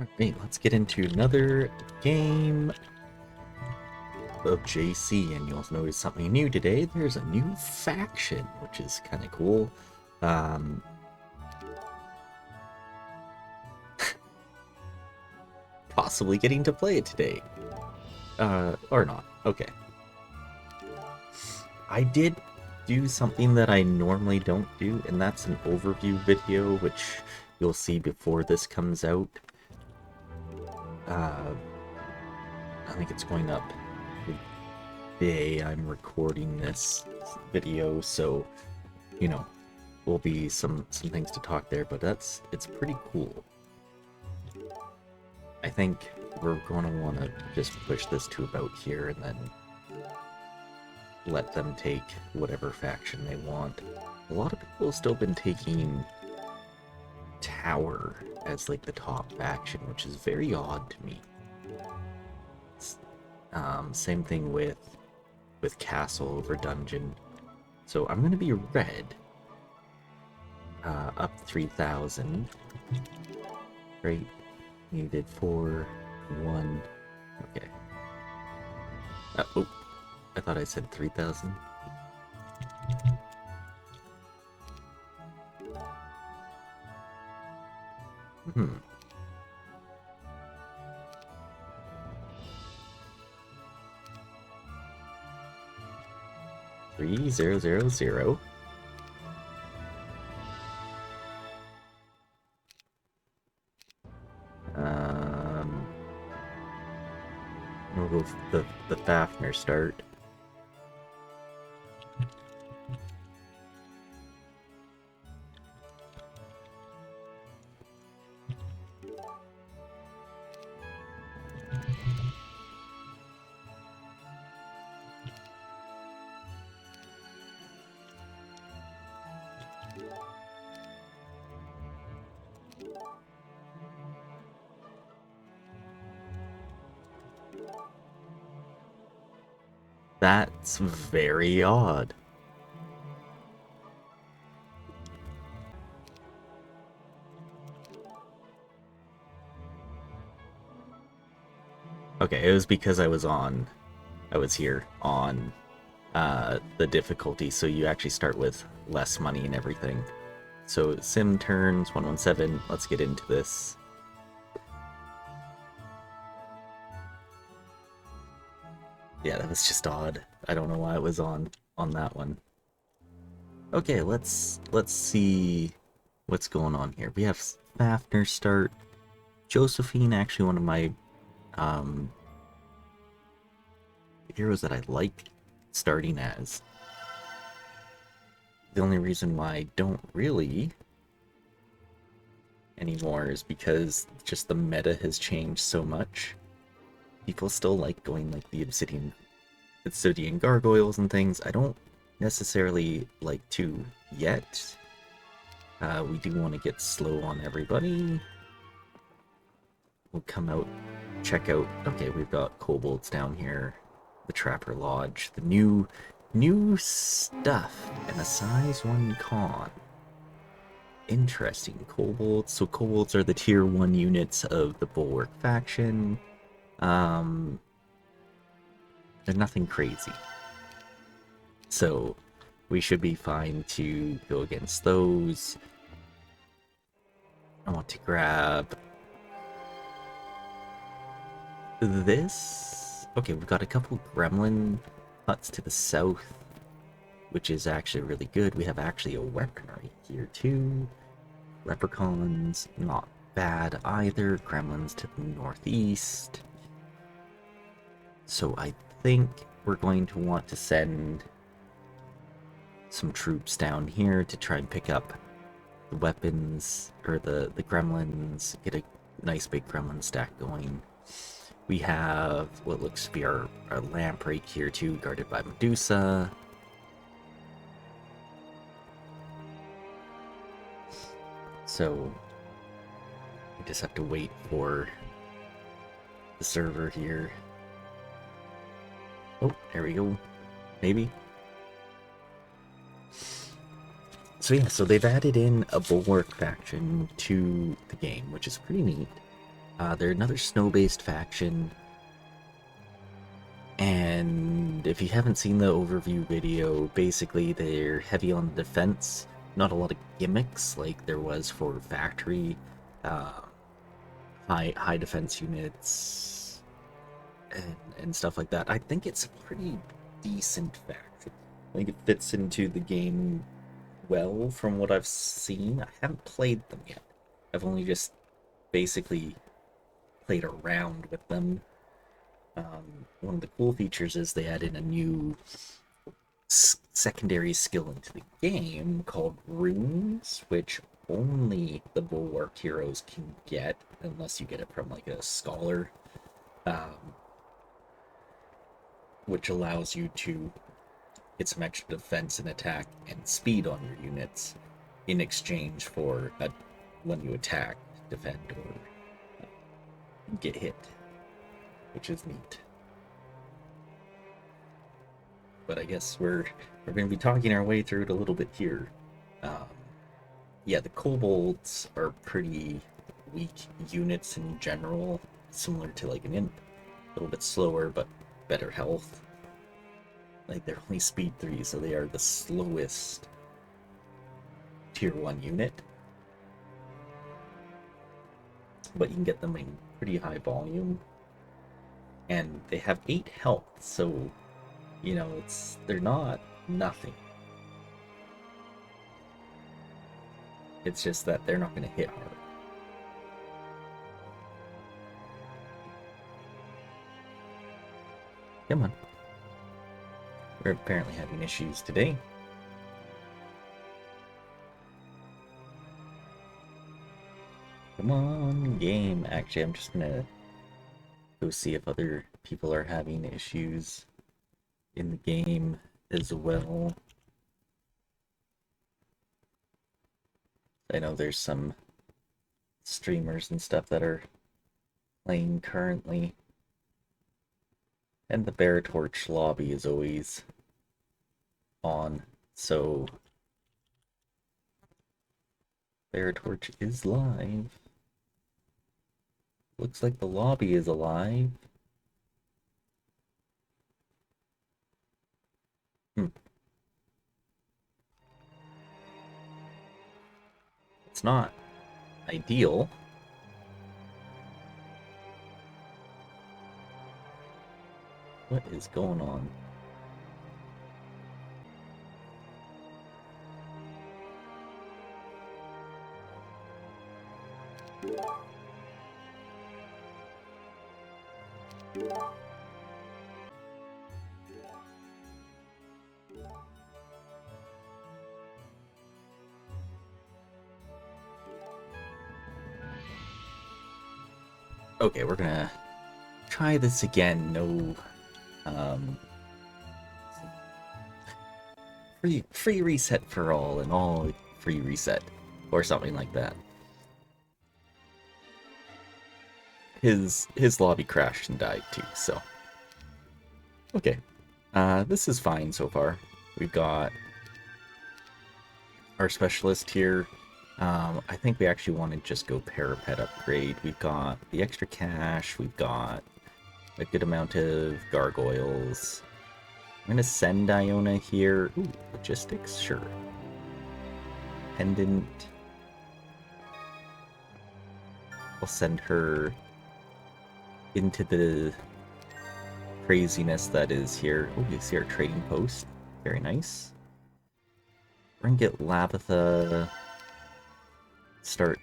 Alright, let's get into another game of JC, and you'll notice something new today. There's a new faction, which is kind of cool. Um, Possibly getting to play it today. Or not. Okay. I did do something that I normally don't do, and that's an overview video, which you'll see before this comes out. I think it's going up the day I'm recording this video, so, you know, will be some things to talk there, but it's pretty cool. I think we're going to want to just push this to about here and then let them take whatever faction they want. A lot of people have still been taking Tower as like the top faction, which is very odd to me. Same thing with Castle over Dungeon. So I'm going to be red. Up 3,000. Great. Needed 4, 1. Okay. Oh, I thought I said 3,000. Hmm. 3000. We'll go the Fafnir start. That's very odd. Okay, it was because I was here on the difficulty, so you actually start with less money and everything. So sim turns 117. Let's get into this. Yeah, that was just odd. I don't know why it was on that one. Okay, let's see what's going on here. We have Fafnir start. Josephine, actually one of my heroes that I like starting as. The only reason why I don't really anymore is because just the meta has changed so much. People still like going like the obsidian gargoyles and things. I don't necessarily like to yet. We do want to get slow on everybody. We'll come out, check out. Okay, we've got kobolds down here, the Trapper Lodge, the new stuff, and a size 1 con. Interesting. Kobolds. So kobolds are the tier 1 units of the Bulwark faction. They're nothing crazy. So we should be fine to go against those. I want to grab this. Okay, we've got a couple gremlin huts to the south, which is actually really good. We have actually a weaponry here too. Leprechauns, not bad either. Gremlins to the northeast. So I think we're going to want to send some troops down here to try and pick up the weapons, or the gremlins, get a nice big gremlin stack going. We have what looks to be our lamp right here too, guarded by Medusa. So we just have to wait for the server here. Oh, there we go. Maybe. So yeah, so they've added in a Bulwark faction to the game, which is pretty neat. They're another snow-based faction, and if you haven't seen the overview video, basically they're heavy on the defense. Not a lot of gimmicks like there was for factory. Uh, high defense units and stuff like that. I think it's a pretty decent faction. I think it fits into the game well from what I've seen. I haven't played them yet. I've only just basically played around with them. One of the cool features is they added a new secondary skill into the game called runes, which only the bulwark heroes can get unless you get it from like a scholar, which allows you to get some extra defense and attack and speed on your units in exchange for when you attack, defend, or get hit, which is neat. But I guess we're going to be talking our way through it a little bit here. Yeah, the kobolds are pretty weak units in general, similar to like an imp. A little bit slower, but better health. Like, they're only speed 3, so they are the slowest tier 1 unit. But you can get them in pretty high volume. And they have 8 health, so, you know, they're not nothing. It's just that they're not going to hit hard. Come on. We're apparently having issues today. Come on, game. Actually, I'm just gonna go see if other people are having issues in the game as well. I know there's some streamers and stuff that are playing currently. And the Bear Torch lobby is always on, so Bear Torch is live. Looks like the lobby is alive. It's not ideal. What is going on? Okay, we're gonna try this again. No, free reset for all, and all free reset, or something like that. His lobby crashed and died too, so okay. This is fine so far. We've got our specialist here. I think we actually want to just go parapet upgrade. We've got the extra cash, we've got a good amount of gargoyles. I'm gonna send Iona here. Ooh, logistics, sure. Pendant. I'll send her into the craziness that is here. Oh, you see our trading post. Very nice. We're gonna get Labitha. Start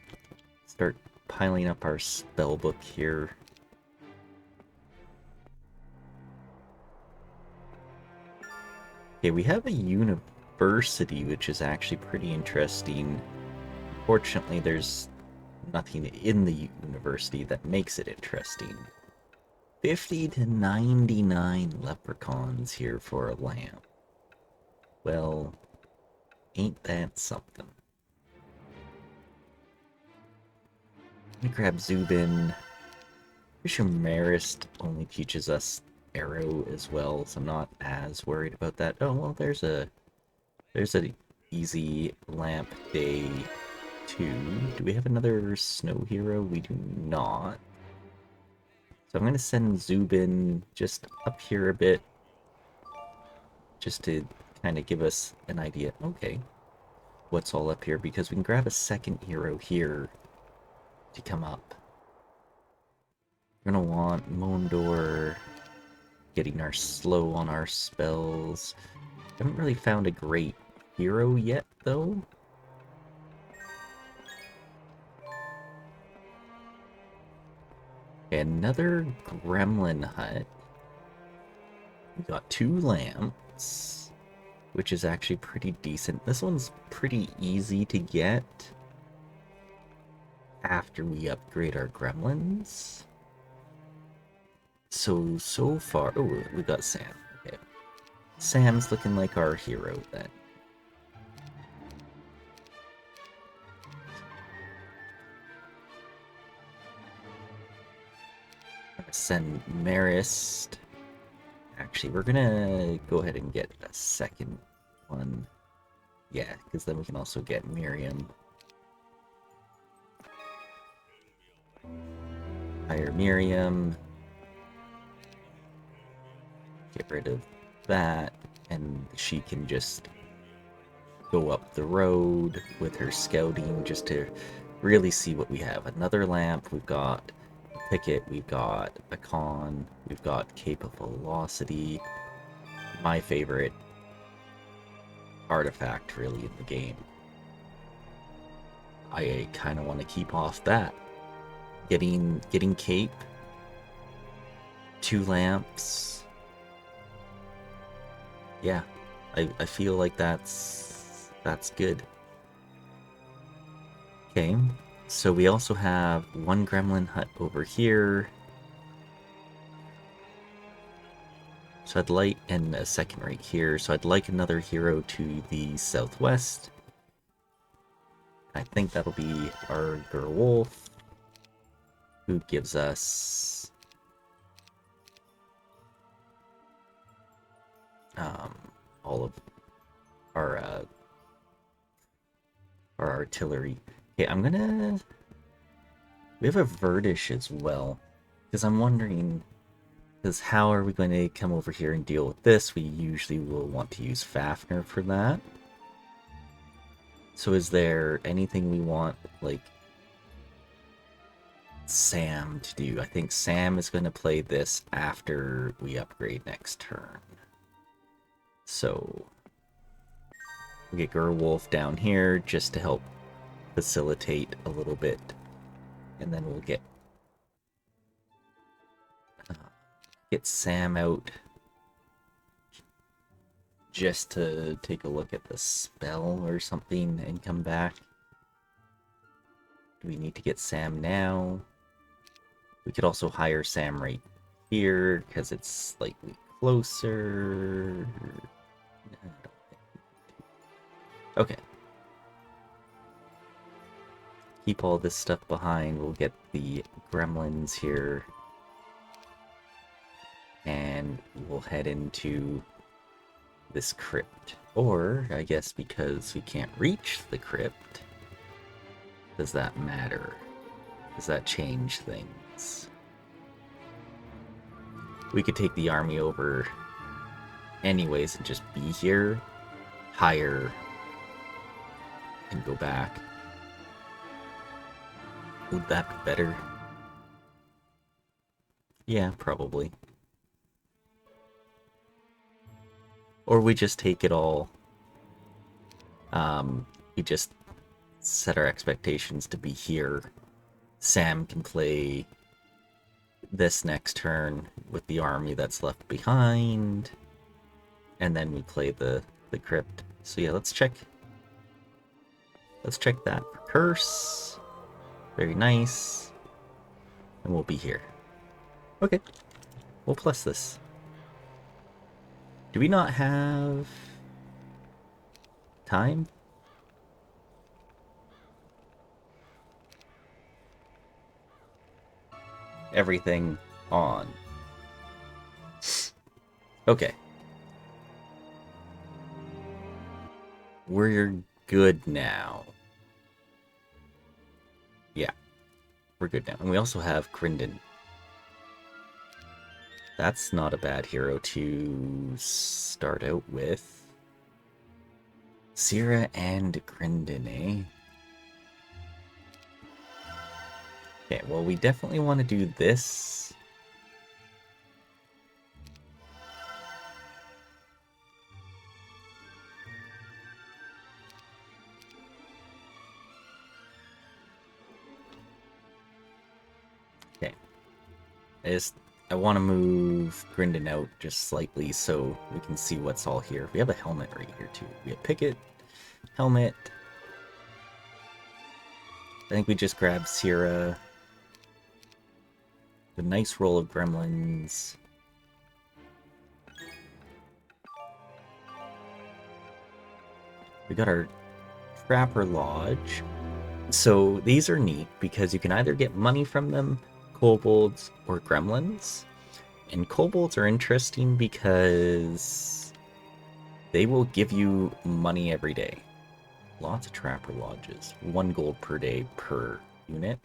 piling up our spell book here. Okay, we have a university, which is actually pretty interesting. Unfortunately, there's nothing in the university that makes it interesting. 50 to 99 leprechauns here for a lamp. Well, ain't that something? Let me grab Zubin. Pretty sure Marist only teaches us arrow as well, so I'm not as worried about that. Oh well, there's a easy lamp day 2. Do we have another snow hero? We do not. So I'm going to send Zubin just up here a bit, just to kind of give us an idea. Okay, what's all up here? Because we can grab a second hero here to come up. We're going to want Mondor getting our slow on our spells. Haven't really found a great hero yet, though. Another gremlin hut. We got 2 lamps, which is actually pretty decent. This one's pretty easy to get after we upgrade our gremlins. So far... Oh, we got Sam. Okay. Sam's looking like our hero, then. Send Marist. Actually, we're gonna go ahead and get a second one. Yeah, because then we can also get Miriam. Hire Miriam. Get rid of that, and she can just go up the road with her scouting just to really see what we have. Another lamp, we've got Picket, we've got a con, we've got Cape of Velocity, my favorite artifact really in the game. I kind of want to keep off that. Getting Cape, 2 lamps. Yeah, I feel like that's good. Okay. So we also have 1 gremlin hut over here. So I'd like, and a second right here. So I'd like another hero to the southwest. I think that'll be our Gerwolf, who gives us all of our artillery. Okay, I'm gonna... We have a Verdish as well, because I'm wondering, because how are we going to come over here and deal with this? We usually will want to use Fafnir for that. So is there anything we want, like, Sam to do? I think Sam is going to play this after we upgrade next turn. So we get Gerwolf down here just to help facilitate a little bit, and then we'll get Sam out just to take a look at the spell or something and come back. Do we need to get Sam now? We could also hire Sam right here because it's slightly closer. Okay. Keep all this stuff behind. We'll get the gremlins here. And we'll head into this crypt. Or, I guess because we can't reach the crypt, does that matter? Does that change things? We could take the army over anyways and just be here, hire, and go back. Would that be better? Yeah, probably. Or we just take it all. We just set our expectations to be here. Sam can play this next turn with the army that's left behind. And then we play the crypt. So yeah, let's check. Let's check that for curse. Very nice. And we'll be here. Okay. We'll plus this. Do we not have time? Everything on. Okay. We're good now. Yeah. We're good now. And we also have Crinden. That's not a bad hero to start out with. Syrah and Grindin, eh? Okay, well, we definitely want to do this. Okay. I want to move Grindin out just slightly so we can see what's all here. We have a helmet right here, too. We have Picket, helmet. I think we just grabbed Syrah. A nice roll of gremlins. We got our Trapper Lodge. So these are neat because you can either get money from them, kobolds, or gremlins. And kobolds are interesting because they will give you money every day. Lots of Trapper Lodges. 1 gold per day per unit.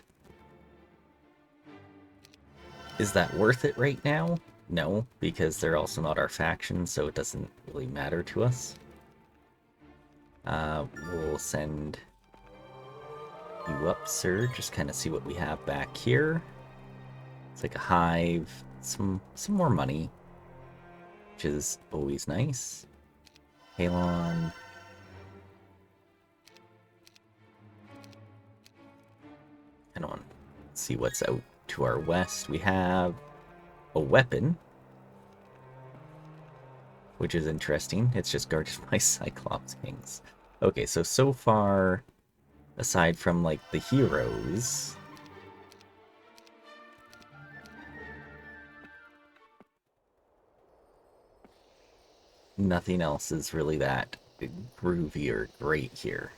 Is that worth it right now? No, because they're also not our faction, so it doesn't really matter to us. We'll send you up, sir. Just kind of see what we have back here. It's like a hive, some more money, which is always nice. Halon. I don't see what's out to our west. We have a weapon, which is interesting. It's just guarded by Cyclops Kings. Okay, so far, aside from like the heroes, nothing else is really that groovy or great here.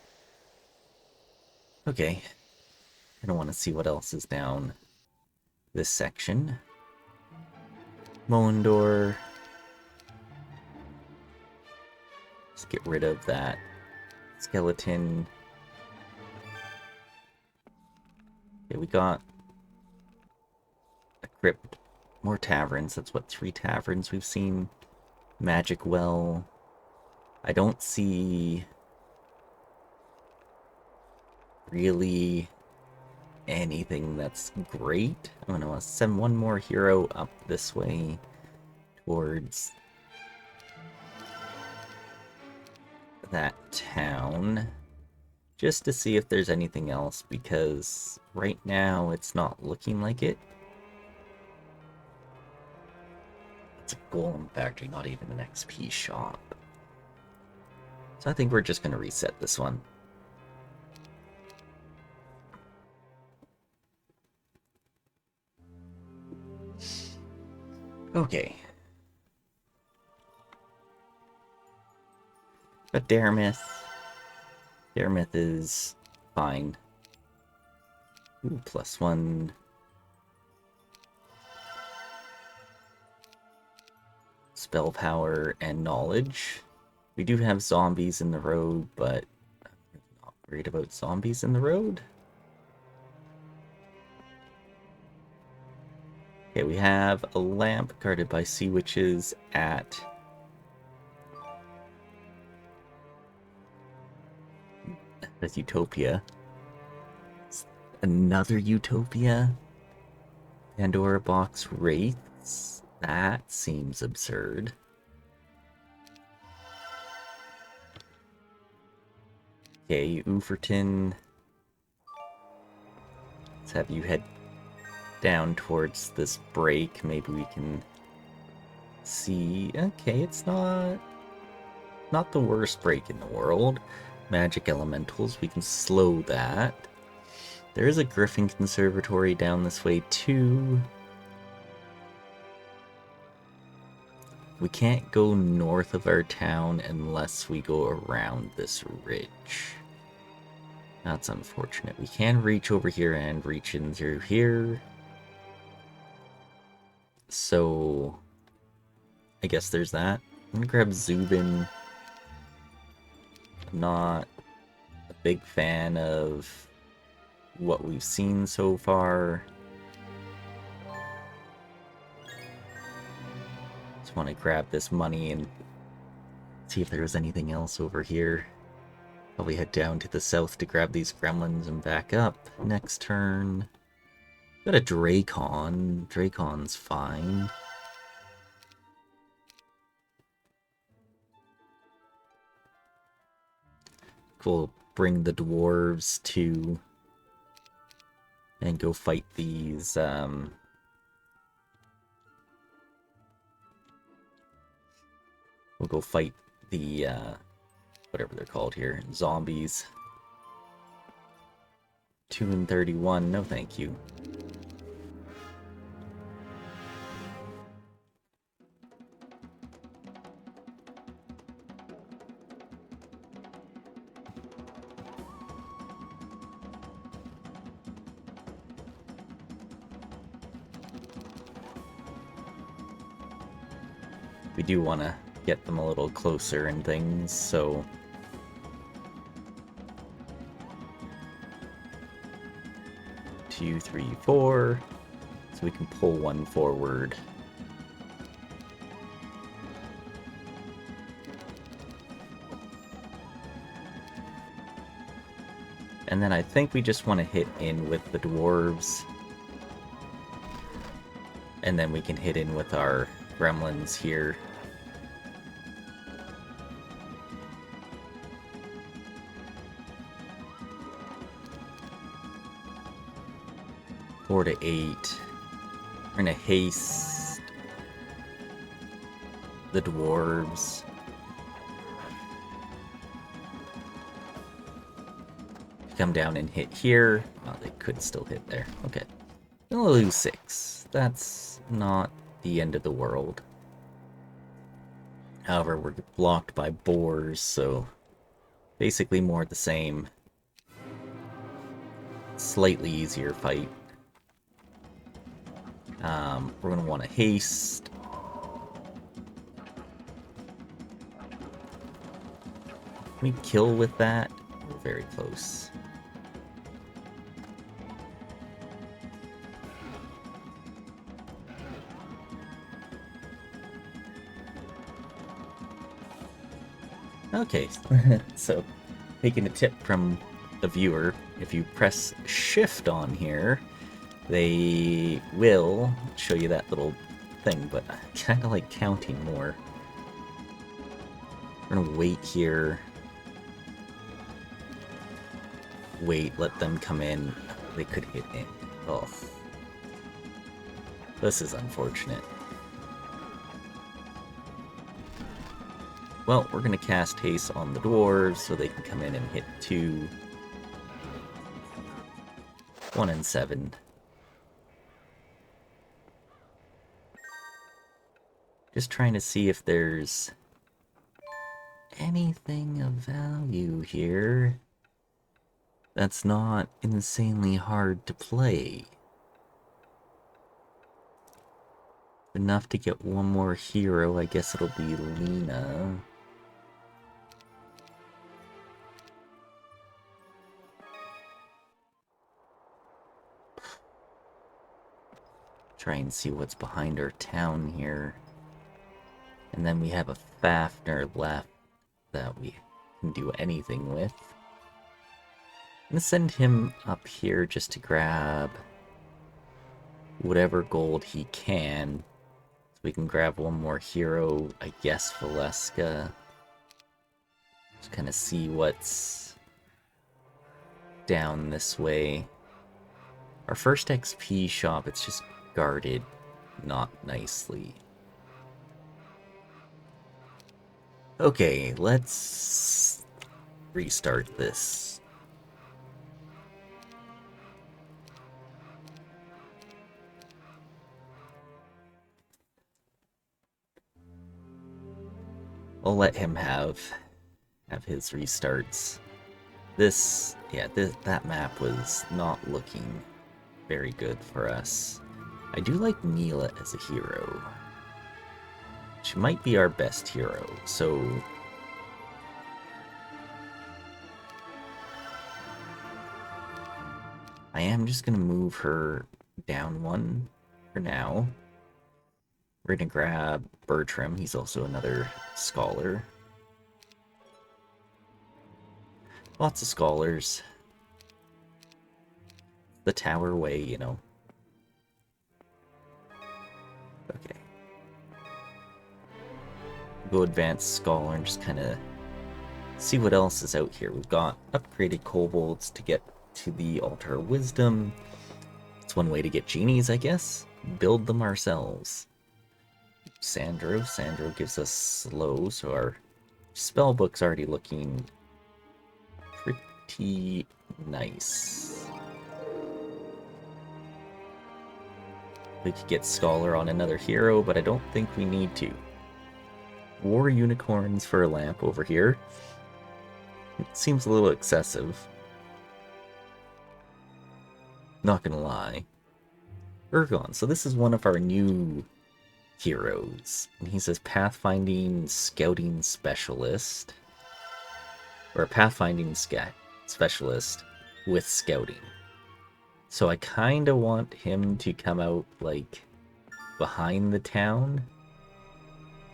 Okay, I don't want to see what else is down this section. Moendor. Let's get rid of that skeleton. Okay, we got a crypt. More taverns. That's what, 3 taverns we've seen. Magic Well. I don't see really anything that's great. I'm gonna send one more hero up this way towards that town just to see if there's anything else, because right now it's not looking like it. It's a golem factory, not even an XP shop. So I think we're just gonna reset this one. Okay. But Daremyth is fine. Ooh, +1. Spell power and knowledge. We do have zombies in the road, but I'm not worried about zombies in the road. Okay, we have a lamp guarded by sea witches at Utopia. Another Utopia? Pandora box wraiths? That seems absurd. Okay, Uferton. Let's have you head down towards this break. Maybe we can see. Okay, it's not the worst break in the world. Magic elementals, we can slow that. There is a Griffin Conservatory down this way too. We can't go north of our town unless we go around this ridge. That's unfortunate. We can reach over here and reach in through here. So I guess there's that. I'm gonna grab Zubin. I'm not a big fan of what we've seen so far. Just want to grab this money and see if there's anything else over here. Probably head down to the south to grab these gremlins and back up. Next turn. Got a Dracon. Dracon's fine. We'll bring the dwarves to and go fight these we'll go fight the whatever they're called here, zombies. 2 and 31, no thank you. We do want to get them a little closer and things, so 2, 3, 4, so we can pull one forward. And then I think we just want to hit in with the dwarves. And then we can hit in with our gremlins here. Four to 8. We're gonna haste the dwarves. Come down and hit here. Oh, they could still hit there. Okay. We'll lose 6. That's not the end of the world. However, we're blocked by boars, so basically more the same. Slightly easier fight. We're going to want to haste. Can we kill with that? We're very close. Okay, so taking a tip from the viewer, if you press shift on here, they will show you that little thing, but I kind of like counting more. We're gonna wait here. Wait, let them come in. They could hit in. Oh. This is unfortunate. Well, we're gonna cast haste on the dwarves so they can come in and hit 2. 1 and 7. Just trying to see if there's anything of value here that's not insanely hard to play. Enough to get one more hero, I guess it'll be Lena. Try and see what's behind our town here. And then we have a Fafnir left that we can do anything with. I'm gonna send him up here just to grab whatever gold he can. So we can grab one more hero, I guess Valeska. Just kind of see what's down this way. Our first XP shop, it's just guarded not nicely. Okay, let's restart this. I'll let him have his restarts. That map was not looking very good for us. I do like Mila as a hero. She might be our best hero, so I am just gonna move her down 1 for now. We're gonna grab Bertram. He's also another scholar. Lots of scholars. The Tower Way, you know. Okay. Go advanced scholar and just kind of see what else is out here. We've got upgraded kobolds to get to the Altar of Wisdom. It's one way to get genies, I guess. Build them ourselves. Sandro. Sandro gives us slow, so our spellbook's already looking pretty nice. We could get Scholar on another hero, but I don't think we need to. War unicorns for a lamp over here. It seems a little excessive. Not gonna lie. Ergon. So this is one of our new heroes. And he says Pathfinding Scouting Specialist. Or Pathfinding Specialist with Scouting. So I kind of want him to come out, like, behind the town.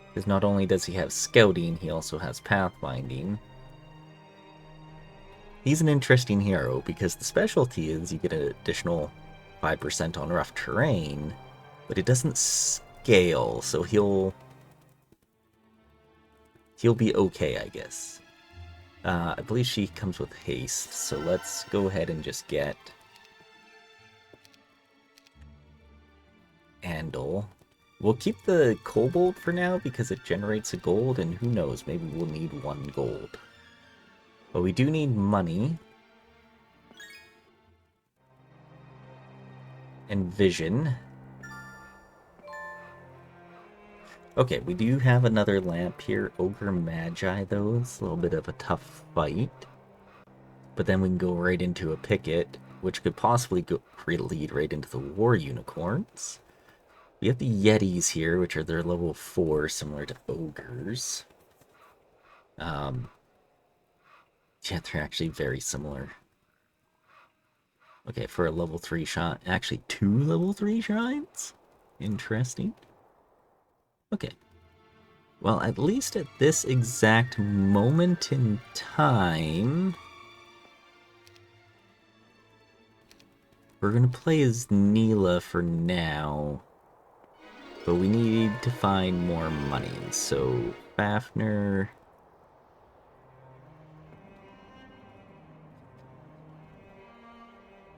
Because not only does he have Scouting, he also has Pathfinding. He's an interesting hero, because the specialty is you get an additional 5% on rough terrain, but it doesn't scale, so he'll be okay, I guess. I believe she comes with haste, so let's go ahead and just get Andal. We'll keep the kobold for now because it generates a gold, and who knows, maybe we'll need 1 gold. But we do need money. And vision. Okay, we do have another lamp here. Ogre Magi, though. It's a little bit of a tough fight. But then we can go right into a picket, which could possibly lead right into the War Unicorns. We have the Yetis here, which are their level 4, similar to Ogres. Yeah, they're actually very similar. Okay, for a level 3 shot. Actually, 2 level 3 shrines? Interesting. Okay. Well, at least at this exact moment in time, we're gonna play as Neela for now. But we need to find more money. So, Fafnir.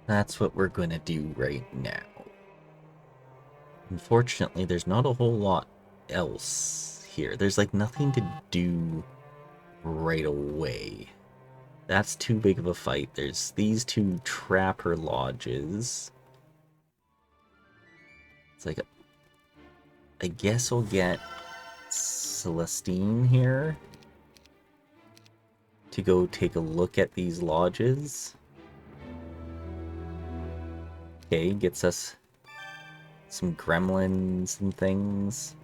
That's what we're gonna do right now. Unfortunately, there's not a whole lot else here. There's like nothing to do right away. That's too big of a fight. There's these 2 trapper lodges. It's like, I guess we'll get Celestine here to go take a look at these lodges. Okay, gets us some gremlins and things.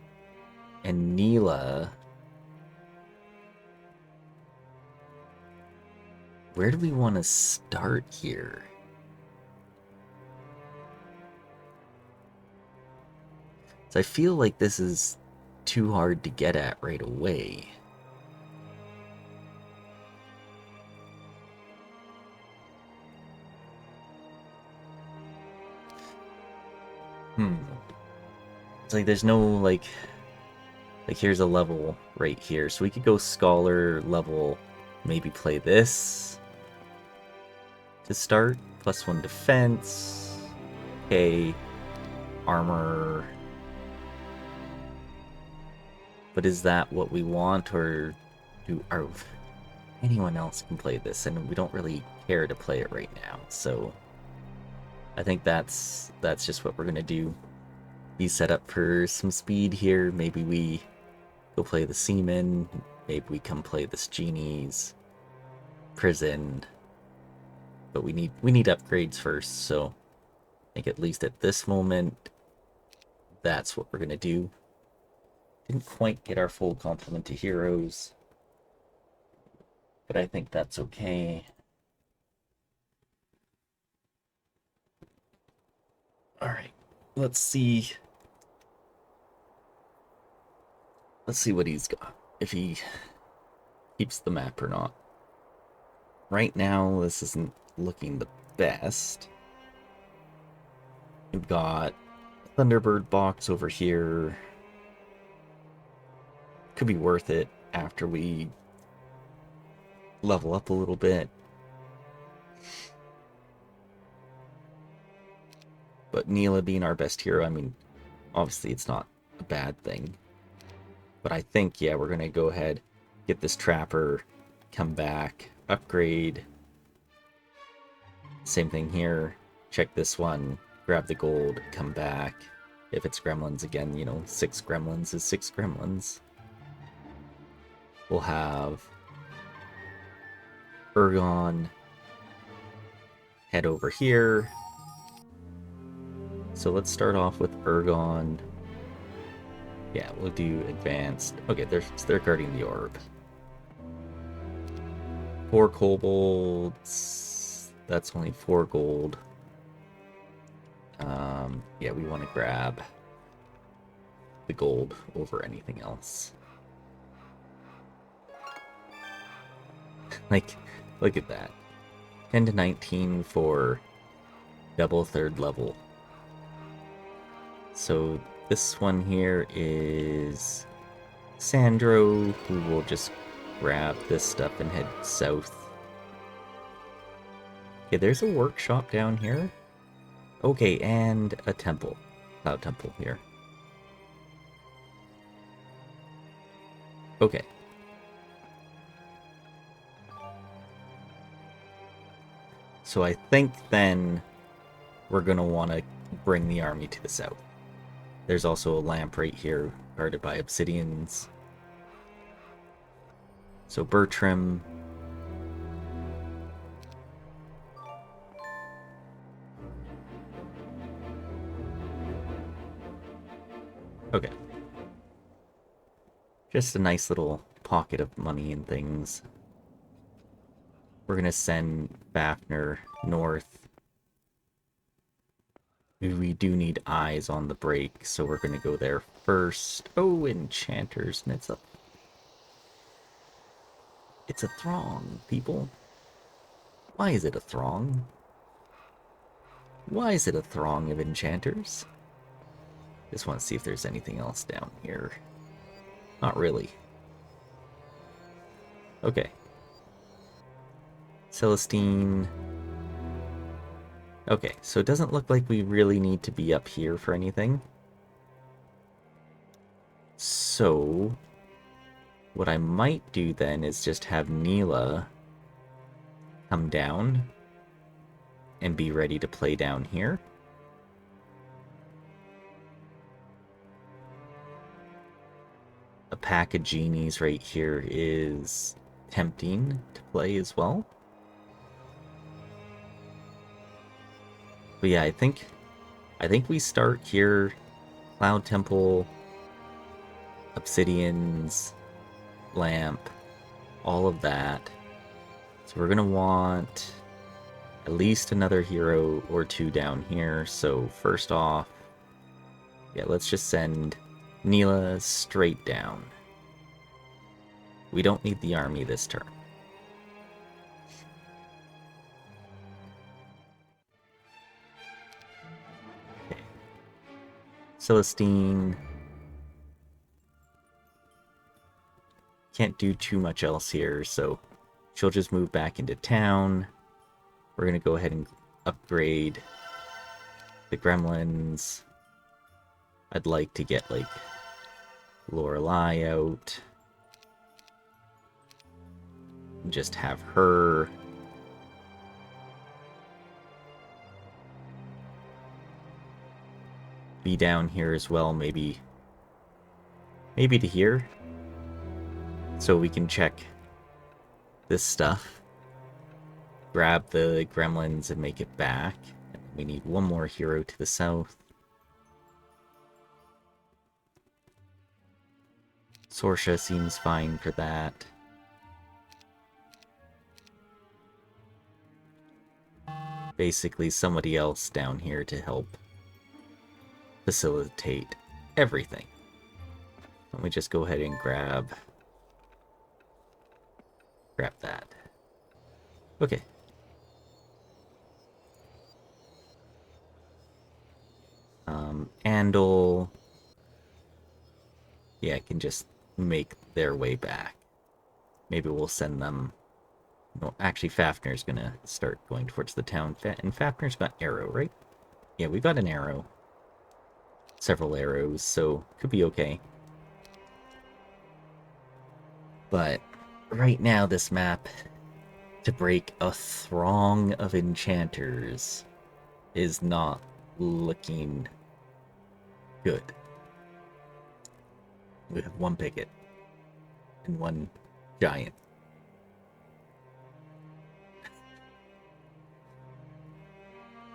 And Neela. Where do we want to start here? So I feel like this is too hard to get at right away. It's like there's no like here's a level right here. So we could go scholar level, maybe play this to start. +1 defense. Okay. Armor. But is that what we want, or anyone else can play this, and we don't really care to play it right now. So I think that's just what we're gonna do. Be set up for some speed here. Maybe we go play the Seaman. Maybe we come play this Genie's prison. But we need upgrades first, so I think at least at this moment, that's what we're gonna do. Didn't quite get our full complement of heroes, but I think that's okay. Alright, let's see Let's see what he's got, if he keeps the map or not. Right now, this isn't looking the best. We've got a Thunderbird box over here. Could be worth it after we level up a little bit. But Neela being our best hero, I mean, obviously it's not a bad thing. But I think, yeah, we're going to go ahead, get this Trapper, come back, upgrade. Same thing here. Check this one, grab the gold, come back. If it's gremlins again, you know, 6 gremlins is 6 gremlins. We'll have Ergon head over here. So let's start off with Ergon. Yeah, we'll do advanced. Okay, they're guarding the orb. 4 kobolds. That's only 4 gold. Yeah, we want to grab the gold over anything else. Like, look at that. 10 to 19 for double 3rd level. So this one here is Sandro, who will just grab this stuff and head south. Okay, there's a workshop down here. Okay, and a temple. Cloud temple here. Okay. So I think then we're going to want to bring the army to the south. There's also a lamp right here, guarded by obsidians. So Bertram. Okay. Just a nice little pocket of money and things. We're going to send Fafnir north. We do need eyes on the break, so we're going to go there first. Oh, enchanters, and it's a throng, people. Why is it a throng? Why is it a throng of enchanters? Just want to see if there's anything else down here. Not really. Okay. Celestine. Okay, so it doesn't look like we really need to be up here for anything. So, what I might do then is just have Neela come down and be ready to play down here. A pack of genies right here is tempting to play as well. But yeah, I think we start here. Cloud Temple, Obsidians, Lamp, all of that. So we're gonna want at least another hero or 2 down here. So first off, yeah, let's just send Neela straight down. We don't need the army this turn. Okay. Celestine. Can't do too much else here, so she'll just move back into town. We're gonna go ahead and upgrade the gremlins. I'd like to get, like, Lorelei out. Just have her be down here as well, maybe to here, so we can check this stuff, grab the gremlins and make it back. We need one more hero to the south. Sorsha seems fine for that. Basically somebody else down here to help facilitate everything. Let me just go ahead and grab that. Okay. Andal. Yeah, can just make their way back. Maybe we'll send them. No, actually, Fafnir's gonna start going towards the town. And Fafnir's got arrow, right? Yeah, we got an arrow. Several arrows, so could be okay. But right now, this map, to break a throng of enchanters, is not looking good. We have one picket and one giant.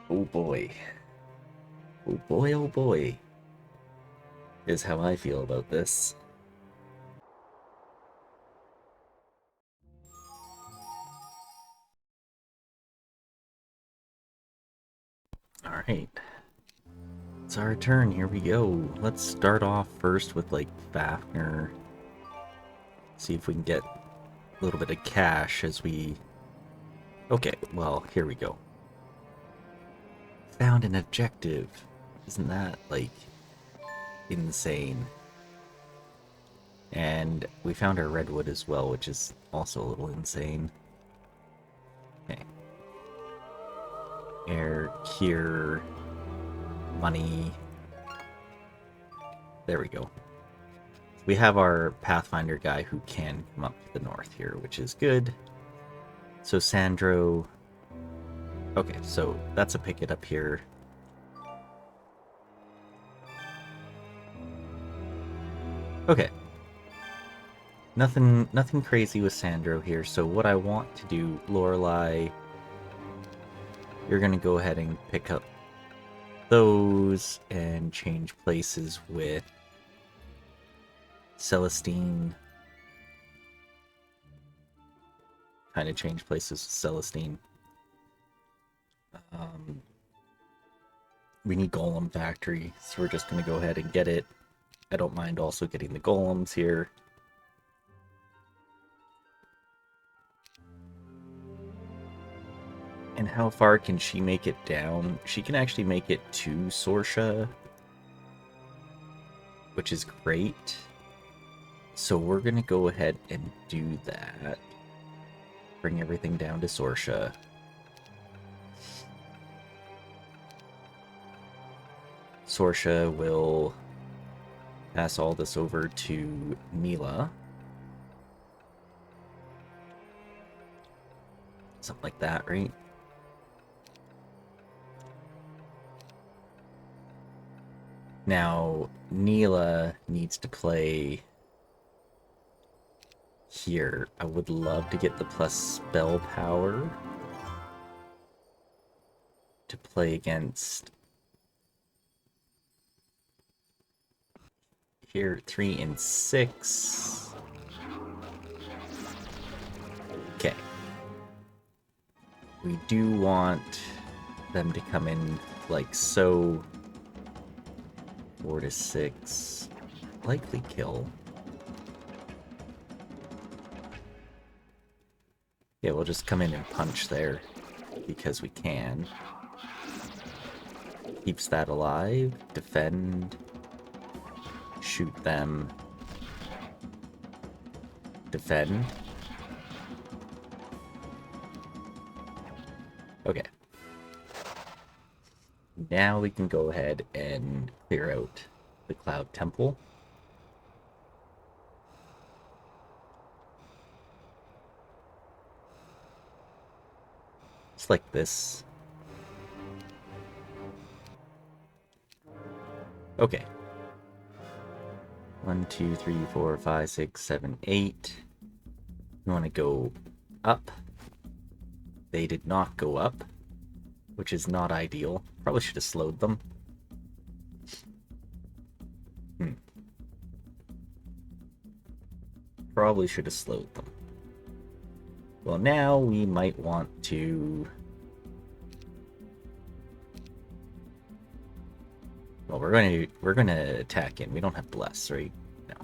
Oh boy. Oh boy, oh boy. Is how I feel about this. Alright. It's our turn, here we go. Let's start off first with, like, Fafnir. See if we can get a little bit of cash as we... Okay, well, here we go. Found an objective. Isn't that, like, insane? And we found our redwood as well, which is also a little insane. Okay. Air, cure, money. There we go. We have our Pathfinder guy who can come up to the north here, which is good. So Sandro... Okay, so that's a picket up here. Okay. Nothing crazy with Sandro here, so what I want to do, Lorelei, you're gonna go ahead and pick up those and change places with Celestine. Kind of change places with Celestine. We need Golem Factory, so we're just gonna go ahead and get it. I don't mind also getting the golems here. And how far can she make it down? She can actually make it to Sorsha, which is great. So we're gonna go ahead and do that. Bring everything down to Sorsha. Sorsha will pass all this over to Mila. Something like that, right? Now, Neela needs to play here. I would love to get the plus spell power to play against here 3 and 6. Okay. We do want them to come in like so. 4 to 6. Likely kill. Yeah, we'll just come in and punch there because we can. Keeps that alive. Defend. Shoot them. Defend. Okay. Now we can go ahead and clear out the Cloud Temple. Just like this. Okay. 1, 2, 3, 4, 5, 6, 7, 8. You want to go up. They did not go up, which is not ideal. Probably should have slowed them. Probably should have slowed them. Well, now we might want to... Well, we're gonna attack in. We don't have bless, right? No.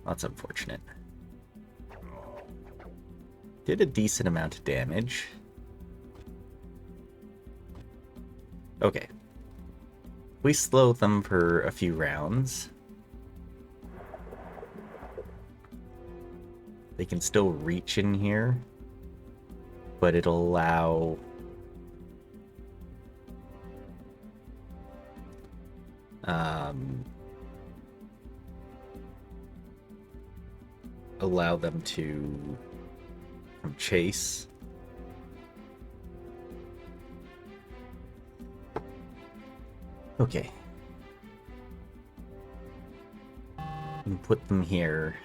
That's unfortunate. Did a decent amount of damage. Okay. We slow them for a few rounds. They can still reach in here, but it'll allow allow them to chase. Okay. And put them here.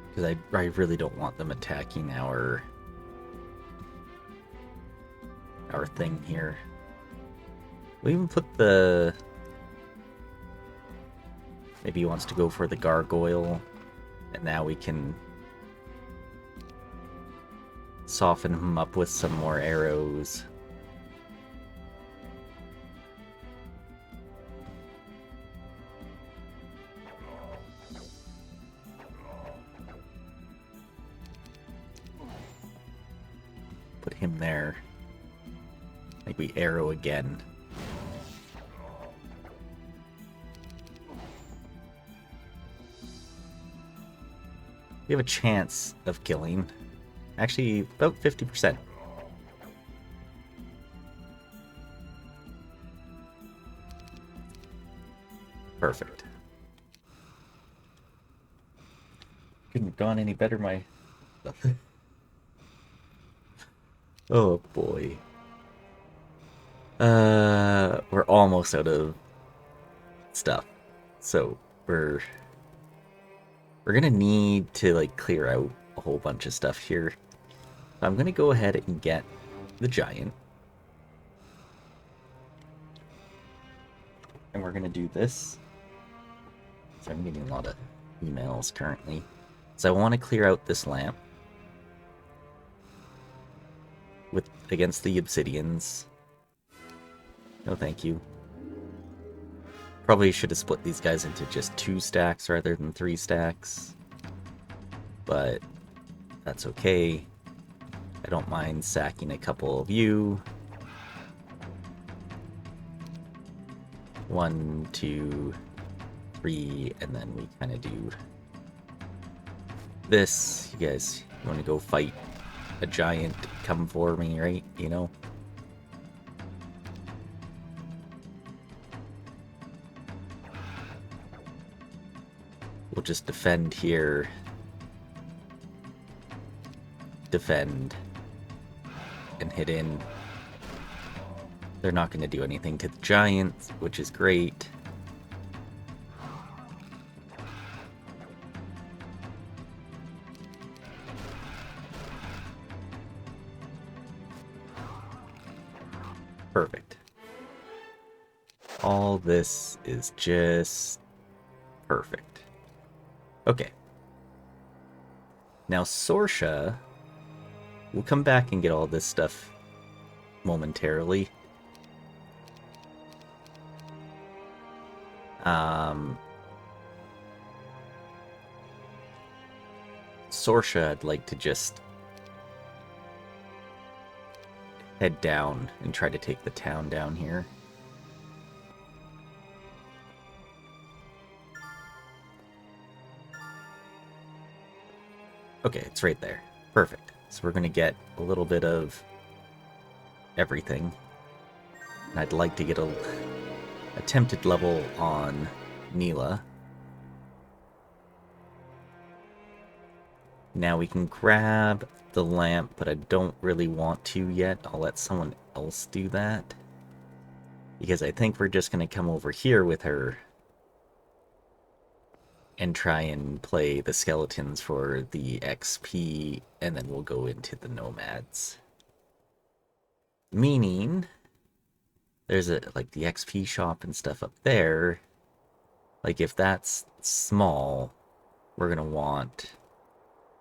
Because I really don't want them attacking our thing here. We'll even put the... Maybe he wants to go for the gargoyle. And now we can soften him up with some more arrows. Put him there. Like we arrow again. We have a chance of killing. Actually, about 50%. Perfect. Couldn't have gone any better, my... Oh boy. We're almost out of stuff. So we're gonna need to like clear out a whole bunch of stuff here. I'm gonna go ahead and get the giant. And we're gonna do this. So I'm getting a lot of emails currently. So I want to clear out this lamp against the obsidians. No thank you. Probably should have split these guys into just 2 stacks rather than 3 stacks. But that's okay. I don't mind sacking a couple of you. 1, 2, 3, and then we kind of do this. You guys, you want to go fight a giant? Come for me, right? You know? We'll just defend here. Defend. And hit in. They're not going to do anything to the giants, which is great. Perfect. All this is just perfect. Okay. Now Sorsha will come back and get all this stuff momentarily. Sorsha, I'd like to just head down and try to take the town down here. Okay, it's right there. Perfect. So we're going to get a little bit of everything. And I'd like to get a attempted level on Neela. Now we can grab the lamp, but I don't really want to yet. I'll let someone else do that. Because I think we're just going to come over here with her and try and play the skeletons for the XP, and then we'll go into the nomads. Meaning, there's like the XP shop and stuff up there. Like if that's small, we're gonna want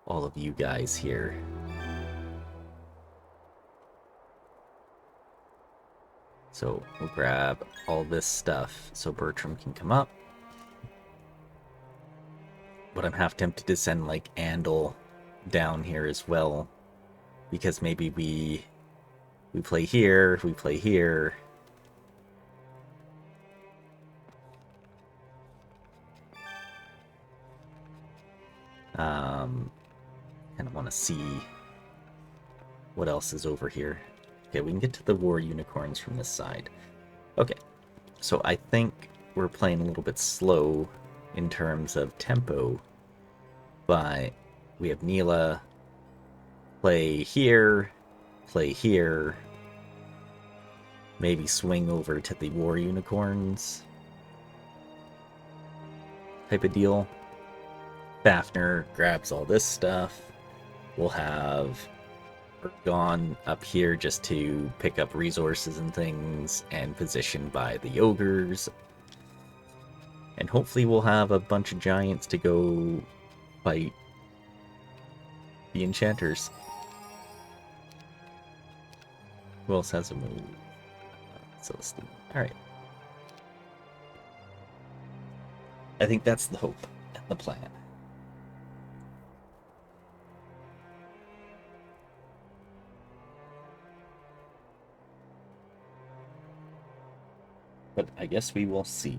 all of you guys here. So we'll grab all this stuff so Bertram can come up. But I'm half tempted to send like Andal down here as well, because maybe we play here, we play here. Kind of want to see what else is over here. Okay, we can get to the war unicorns from this side. Okay, so I think we're playing a little bit slow in terms of tempo, but we have Neela play here, maybe swing over to the war unicorns type of deal. Fafnir grabs all this stuff. We'll have Ergon up here just to pick up resources and things and position by the ogres. And hopefully we'll have a bunch of giants to go fight the enchanters. Who else has a move? Celestine. Alright. I think that's the hope and the plan. But I guess we will see.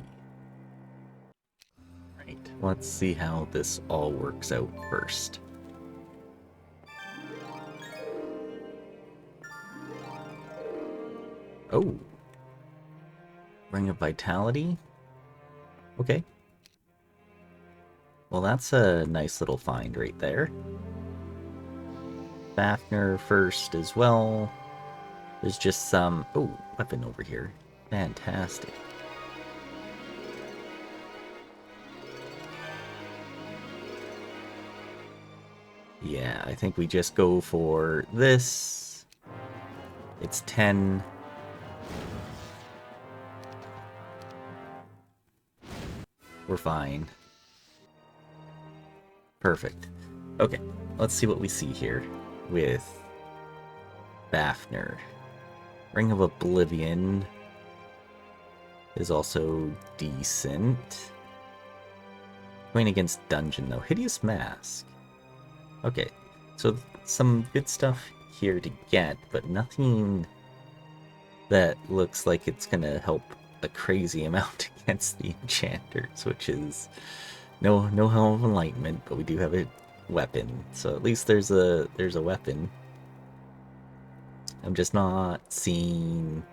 Right, let's see how this all works out first. Oh. Ring of Vitality? Okay. Well, that's a nice little find right there. Fafnir first as well. There's just some... Oh, weapon over here. Fantastic. Yeah, I think we just go for this. It's 10. We're fine. Perfect. Okay, let's see what we see here with Fafnir. Ring of Oblivion is also decent. Going against Dungeon, though. Hideous Mask. Okay, so some good stuff here to get, but nothing that looks like it's gonna help a crazy amount against the enchanters, which is no Helm of Enlightenment, but we do have a weapon, so at least there's a weapon. I'm just not seeing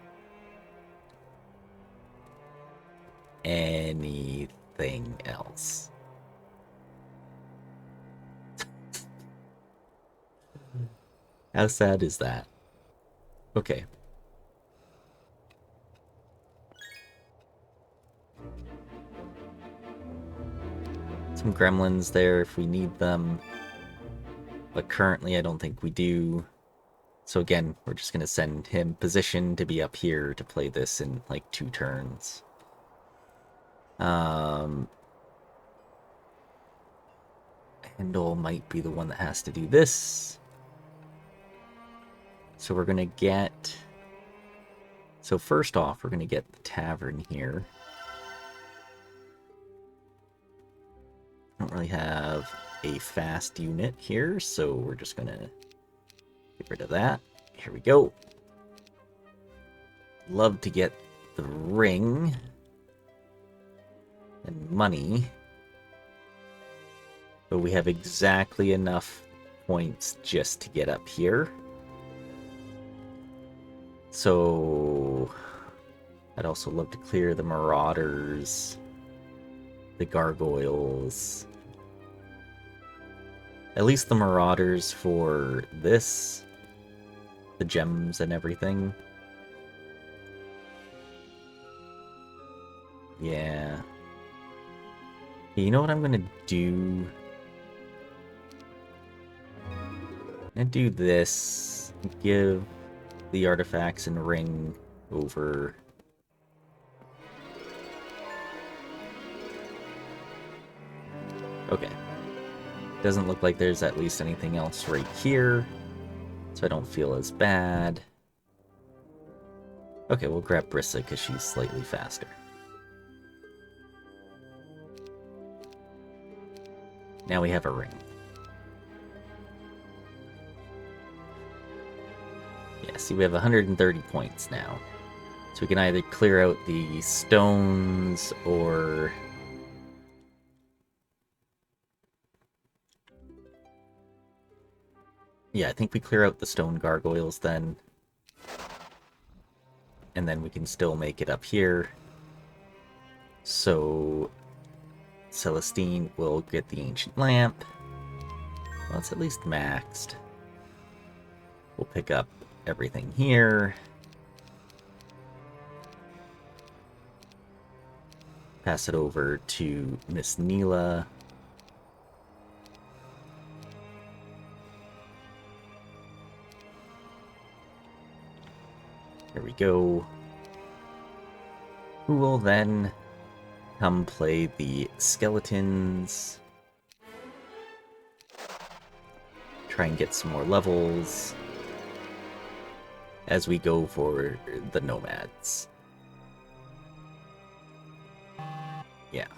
anything else. How sad is that? Okay. Some gremlins there if we need them. But currently I don't think we do. So again, we're just going to send him position to be up here to play this in like 2 turns. Handel might be the one that has to do this. So we're going to get... So first off, we're going to get the tavern here. I don't really have a fast unit here, so we're just going to get rid of that. Here we go. Love to get the ring and money. But we have exactly enough points just to get up here. So I'd also love to clear the marauders, the gargoyles. At least the marauders for this, the gems and everything. Yeah. You know what I'm gonna do? I'm gonna do this. Give the artifacts and ring over. Okay. Doesn't look like there's at least anything else right here, so I don't feel as bad. Okay, we'll grab Brissa because she's slightly faster. Now we have a ring. Yeah, see, we have 130 points now. So we can either clear out the stones or... Yeah, I think we clear out the stone gargoyles then. And then we can still make it up here. So Celestine will get the ancient lamp. Well, it's at least maxed. We'll pick up everything here. Pass it over to Miss Neela. Here we go. Who will then come play the skeletons. Try and get some more levels as we go for the nomads. Yeah.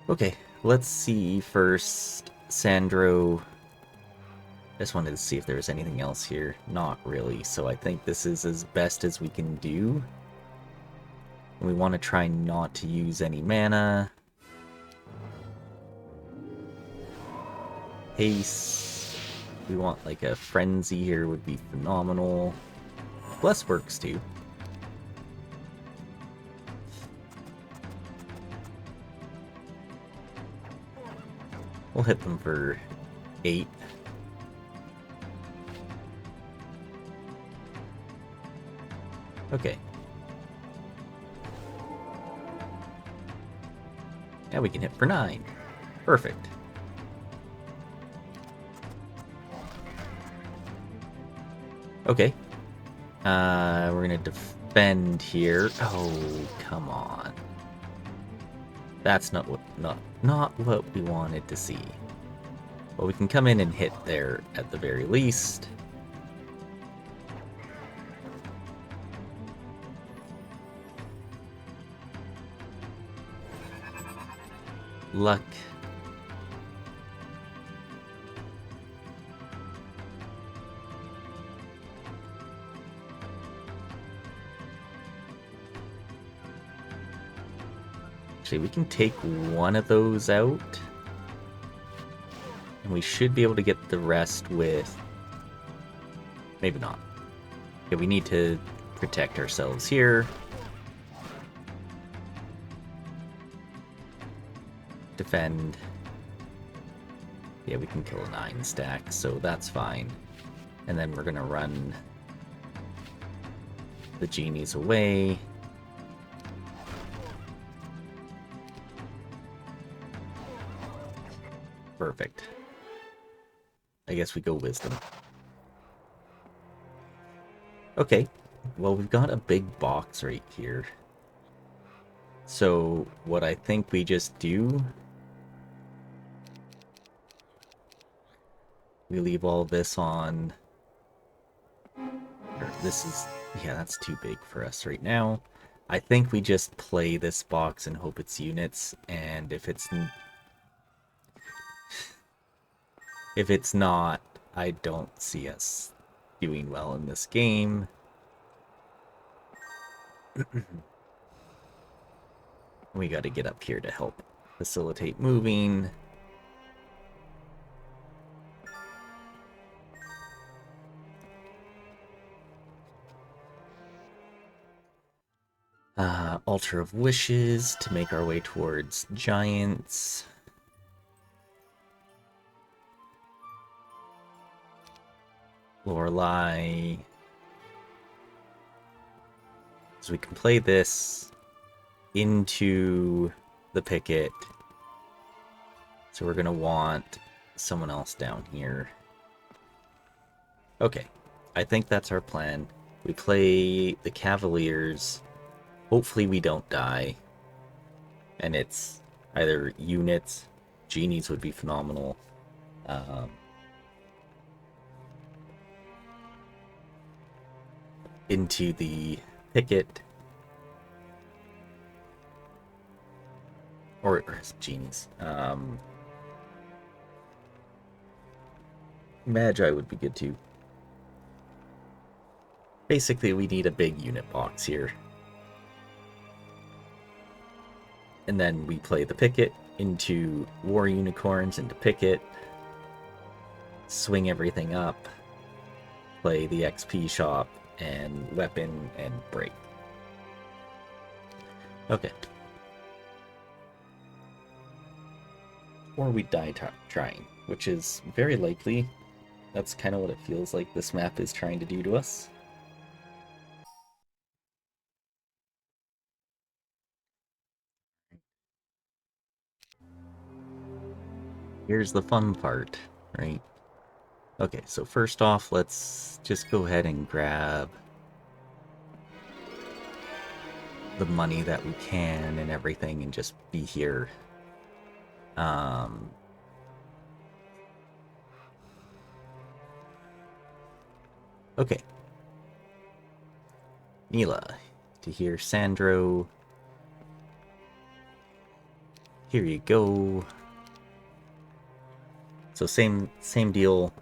Okay, let's see first. Sandro. Just wanted to see if there's anything else here. Not really, so I think this is as best as we can do. And we want to try not to use any mana. Haste. We want like a frenzy here would be phenomenal. Bless works too. We'll hit them for 8. Okay. Now we can hit for 9. Perfect. Okay. We're gonna defend here. Oh, come on. That's not what we wanted to see. Well, we can come in and hit there at the very least. Luck. Actually, we can take one of those out. And we should be able to get the rest with... Maybe not. Okay, we need to protect ourselves here. Defend. Yeah, we can kill a 9 stack, so that's fine. And then we're gonna run the genies away. Perfect. I guess we go wisdom. Okay, well, we've got a big box right here. So what I think we just do, we leave all this on, or this is, yeah, that's too big for us right now. I think we just play this box and hope it's units, and if it's not, I don't see us doing well in this game. We got to get up here to help facilitate moving. Altar of Wishes to make our way towards giants. Lorelei. So we can play this into the picket. So we're gonna want someone else down here. Okay, I think that's our plan. We play the Cavaliers. Hopefully we don't die. And it's either units, genies would be phenomenal. Into the picket. Or genies. Magi would be good too. Basically, we need a big unit box here. And then we play the picket into war unicorns, into picket, swing everything up, play the XP shop, and weapon, and break. Okay. Or we die trying, which is very likely. That's kind of what it feels like this map is trying to do to us. Here's the fun part, right? Okay, so first off, let's just go ahead and grab the money that we can and everything and just be here. Okay. Mila, to hear Sandro. Here you go. So same deal.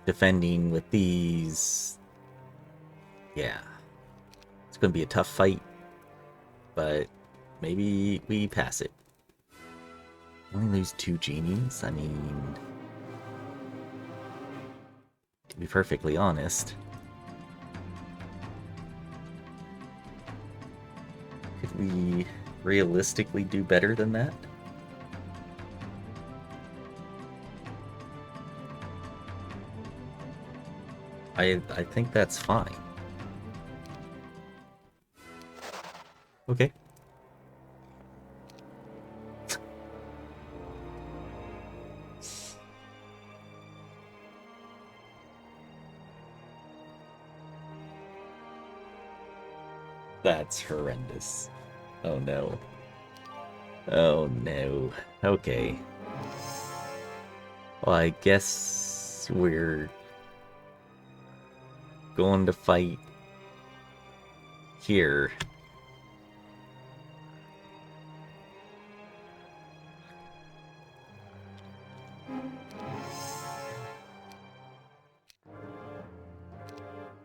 Defending with these. Yeah. It's going to be a tough fight, but maybe we pass it. Only lose 2 genies? I mean, to be perfectly honest, could we realistically do better than that? I think that's fine. Okay. That's horrendous. Oh no. Oh no. Okay. Well, I guess we're going to fight here.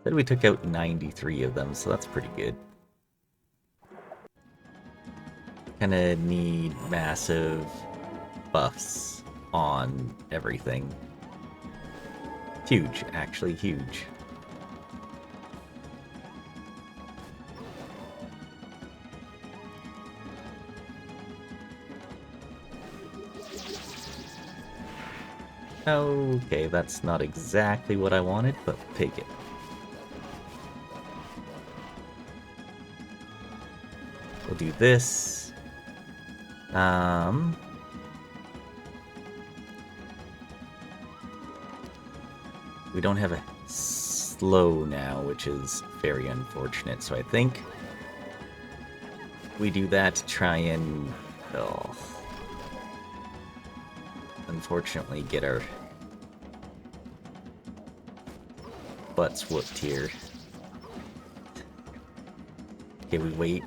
Said we took out 93 of them, so that's pretty good. Kinda need massive buffs on everything. Huge, actually huge. Okay, that's not exactly what I wanted, but we'll take it. We'll do this. We don't have a slow now, which is very unfortunate, so I think we do that to try and, unfortunately get our butts whooped here. Okay, we wait.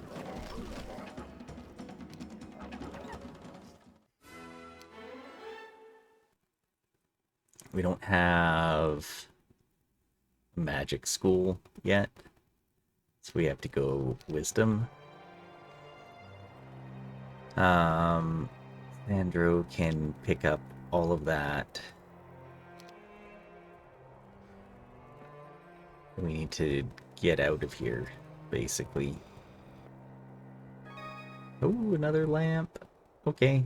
We don't have magic school yet, so we have to go wisdom. Sandro can pick up all of that. We need to get out of here, basically. Oh, another lamp. Okay.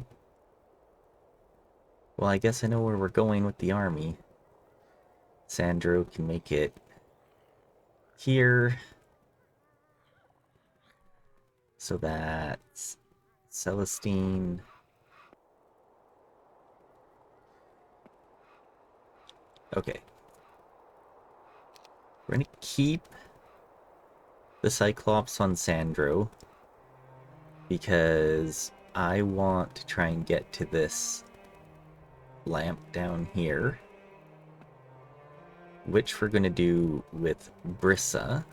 Well, I guess I know where we're going with the army. Sandro can make it here. So that's Celestine. Okay. We're gonna keep the Cyclops on Sandro because I want to try and get to this lamp down here, which we're gonna do with Brissa.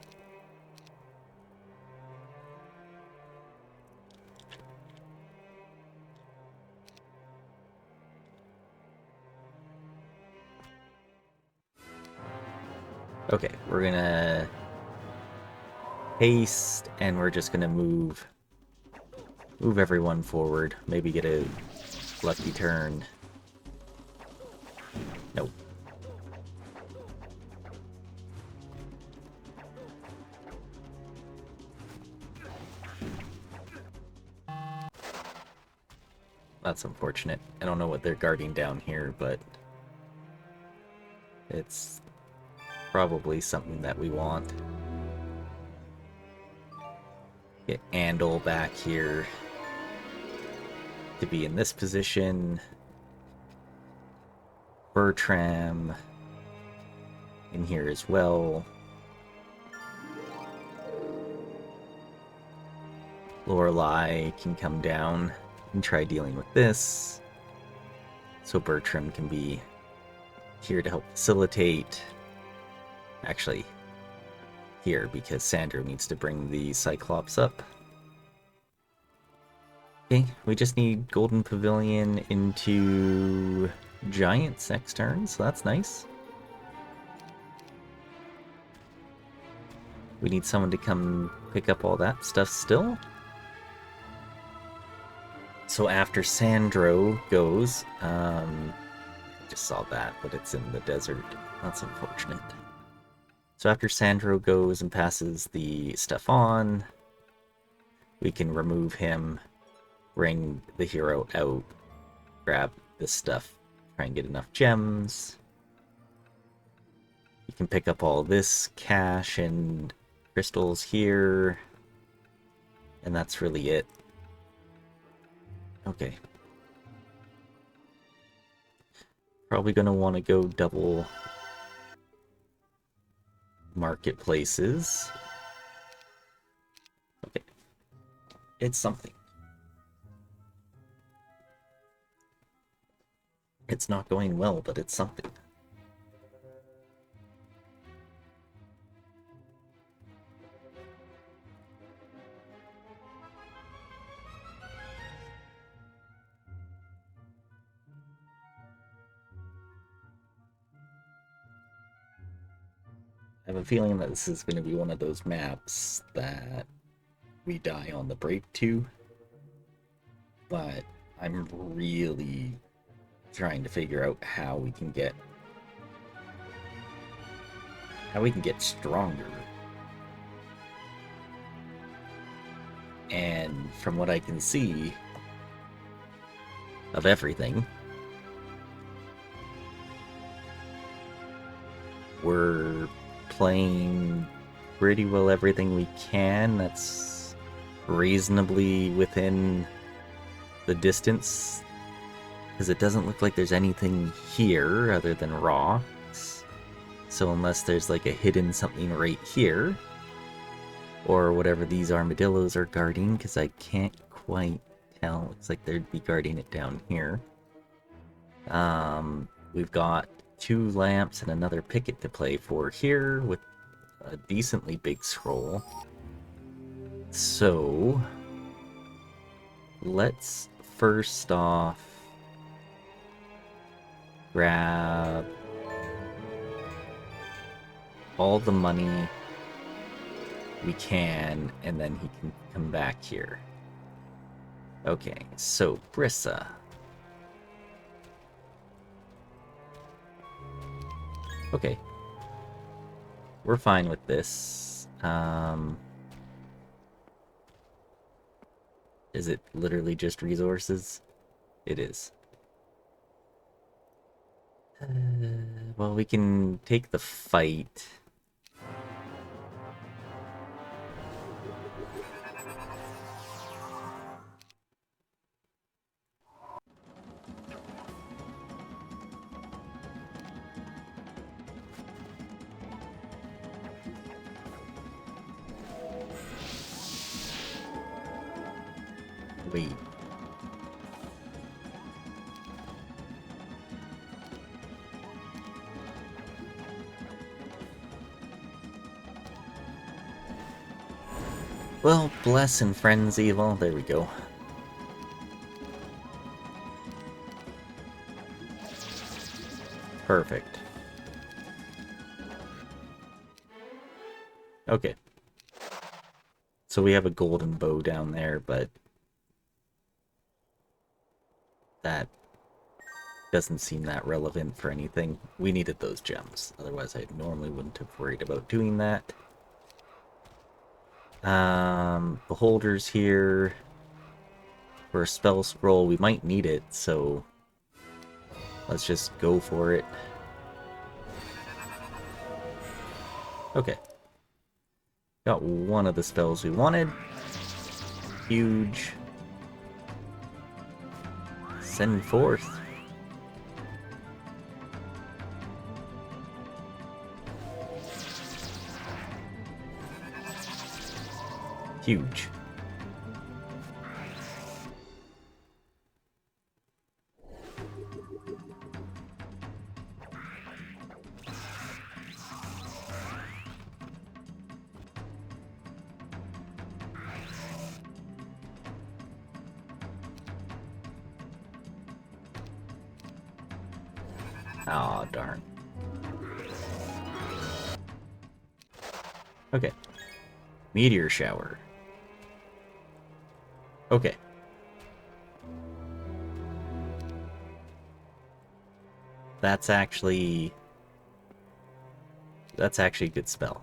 Okay, we're gonna haste, and we're just gonna move everyone forward. Maybe get a lucky turn. Nope. That's unfortunate. I don't know what they're guarding down here, but it's probably something that we want. Get Andal back here to be in this position. Bertram in here as well. Lorelei can come down and try dealing with this. So Bertram can be here to help facilitate. Actually, here, because Sandro needs to bring the Cyclops up. Okay, we just need Golden Pavilion into Giants next turn, so that's nice. We need someone to come pick up all that stuff still. So after Sandro goes, I just saw that, but it's in the desert. That's unfortunate. So after Sandro goes and passes the stuff on, we can remove him, bring the hero out, grab this stuff, try and get enough gems. You can pick up all this cash and crystals here, and that's really it. Okay. Probably gonna want to go double marketplaces. Okay. It's something. It's not going well, but it's something. I have a feeling that this is going to be one of those maps that we die on the break to, but I'm really trying to figure out how we can get stronger. And from what I can see of everything, we're playing pretty well everything we can that's reasonably within the distance, because it doesn't look like there's anything here other than rocks. So unless there's like a hidden something right here, or whatever these armadillos are guarding, because I can't quite tell. Looks like they'd be guarding it down here. We've got 2 lamps and another picket to play for here with a decently big scroll. So let's first off grab all the money we can, and then he can come back here. Okay, so Brissa. Okay. We're fine with this. Is it literally just resources? It is. Well, we can take the fight. Wait. Well, bless and frenzy. Well, there we go. Perfect. Okay. So we have a golden bow down there, but that doesn't seem that relevant for anything. We needed those gems. Otherwise, I normally wouldn't have worried about doing that. Beholders here. For a spell scroll, we might need it, so let's just go for it. Okay. Got one of the spells we wanted. Huge. Send forth. Huge. Aw, oh, darn. Okay. Meteor shower. Okay. That's actually a good spell.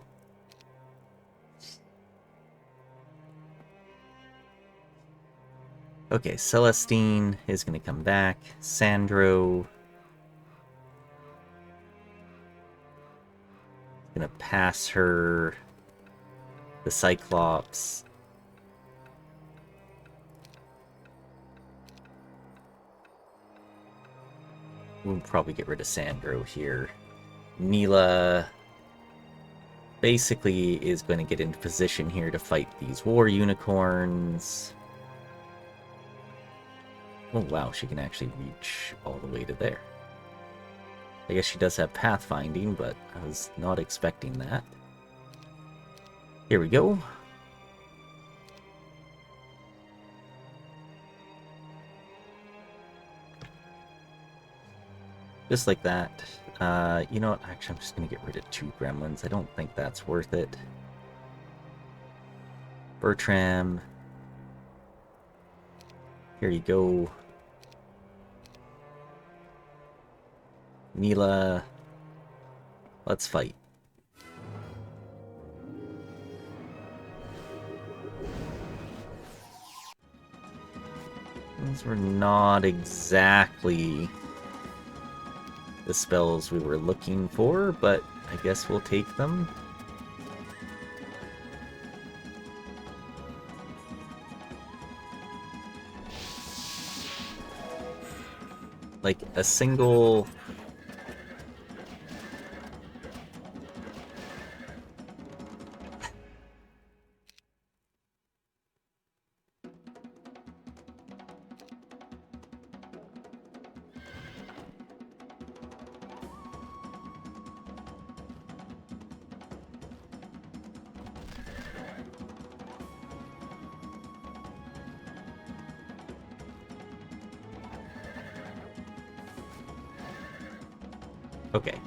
Okay, Celestine is going to come back. Sandro going to pass her the Cyclops. We'll probably get rid of Sandro here. Mila basically is going to get into position here to fight these war unicorns. Oh wow, she can actually reach all the way to there. I guess she does have pathfinding, but I was not expecting that. Here we go. Just like that. You know what? Actually, I'm just going to get rid of 2 gremlins. I don't think that's worth it. Bertram. Here you go. Mila. Let's fight. Those were not exactly the spells we were looking for, but I guess we'll take them. Like, a single... Okay.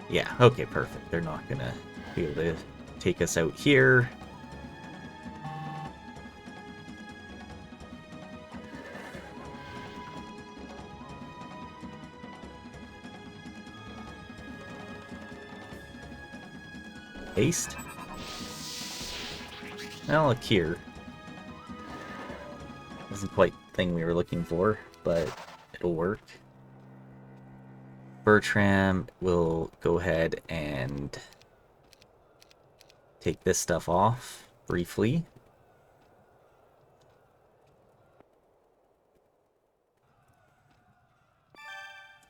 Yeah, okay, perfect. They're not gonna be able to take us out here. Haste? Well, look here. Wasn't quite the thing we were looking for, but it'll work. Bertram will go ahead and take this stuff off briefly.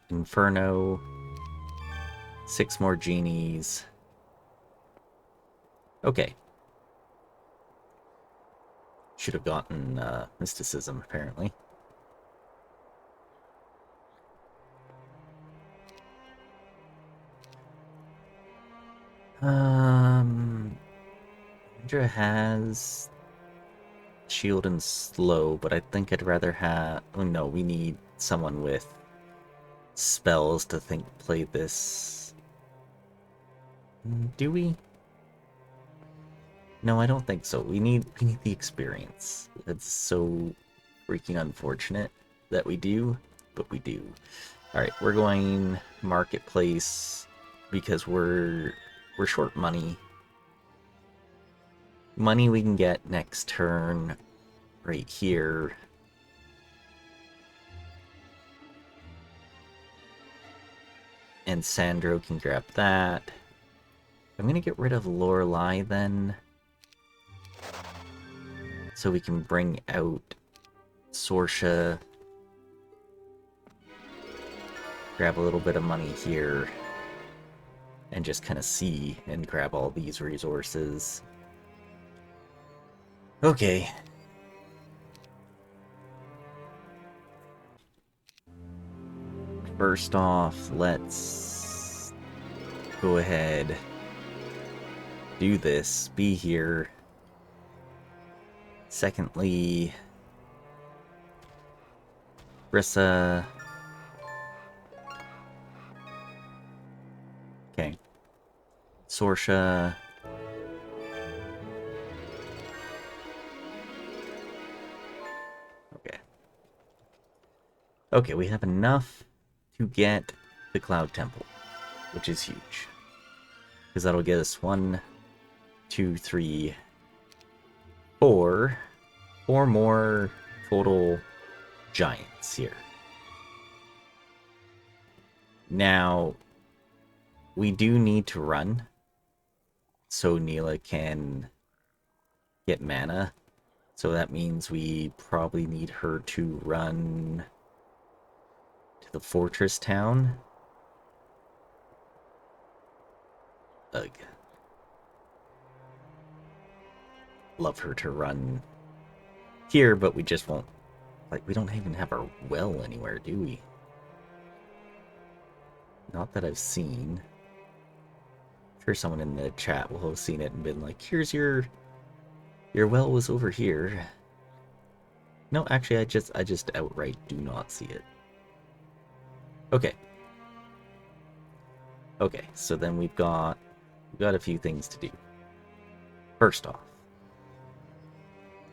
Inferno. 6 more genies. Okay. Should have gotten mysticism, apparently. Indra has shield and slow, but I think I'd rather have... Oh no, we need someone with spells to play this. Do we? No, I don't think so. We need the experience. It's so freaking unfortunate that we do, but we do. Alright, we're going marketplace because we're short money. Money we can get next turn right here. And Sandro can grab that. I'm gonna get rid of Lorelei then, so we can bring out Sorsha. Grab a little bit of money here. And just kind of see and grab all these resources. Okay. First off, let's go ahead. Do this. Be here. Secondly, Rissa. Okay. Sorsha. Okay. Okay, we have enough to get the Cloud Temple, which is huge. Because that'll get us 1, 2, 3, 4. 4 more total giants here. Now, we do need to run so Neela can get mana. So that means we probably need her to run to the fortress town. Ugh. Love her to run here, but we just won't. Like, we don't even have our well anywhere, do we? Not that I've seen. I'm sure someone in the chat will have seen it and been like, here's your well was over here. No, actually, I just outright do not see it. Okay. Okay, so then we've got a few things to do. First off,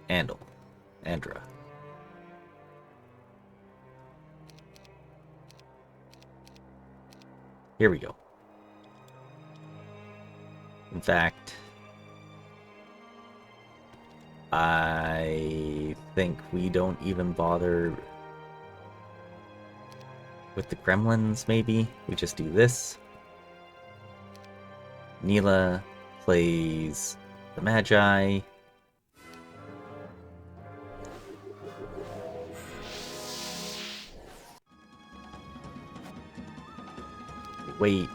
Andra. Here we go. In fact, I think we don't even bother with the gremlins, maybe. We just do this. Neela plays the Magi. Wait.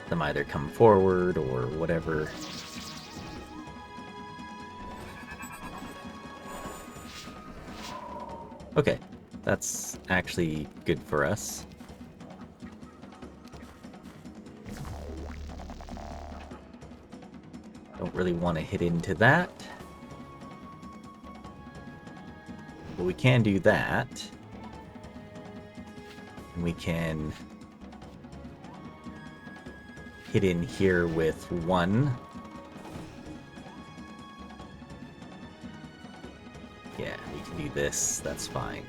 Them either come forward or whatever. Okay, that's actually good for us. Don't really want to hit into that. But we can do that. And we can hit in here with 1. Yeah, we can do this. That's fine.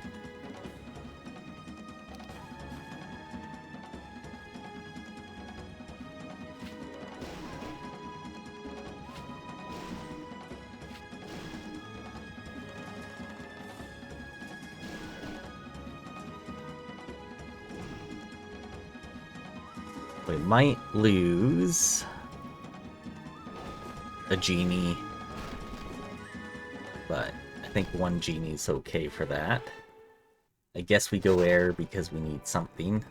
We might lose a genie, but I think 1 genie's okay for that. I guess we go air because we need something.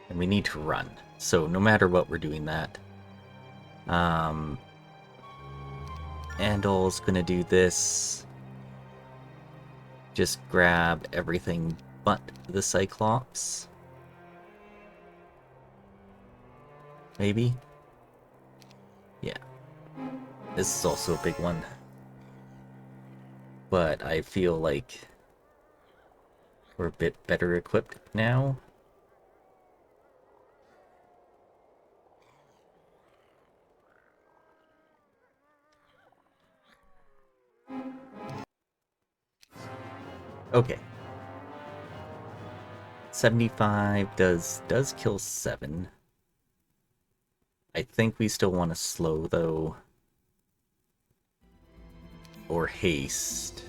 And we need to run. So no matter what, we're doing that. Andal's gonna do this. Just grab everything but the Cyclops. maybe? Yeah. This is also a big one. But I feel like we're a bit better equipped now. Okay. 75 does kill 7. I think we still want to slow, though. Or haste.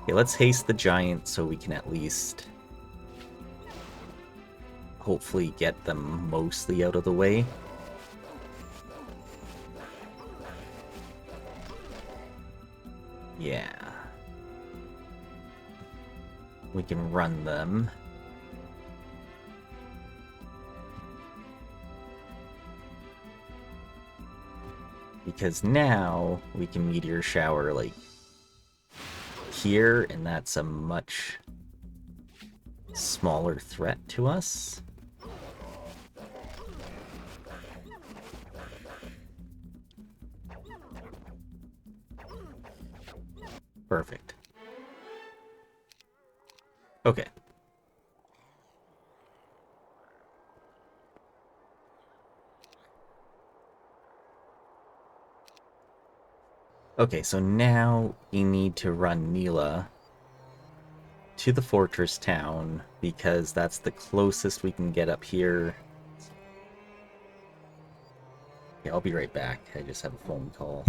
Okay, let's haste the giant so we can at least hopefully get them mostly out of the way. Yeah. We can run them. Because now we can meteor shower, like, here, and that's a much smaller threat to us. Perfect. Okay. Okay, so now we need to run Mila to the fortress town, because that's the closest we can get up here. Okay, I'll be right back. I just have a phone call.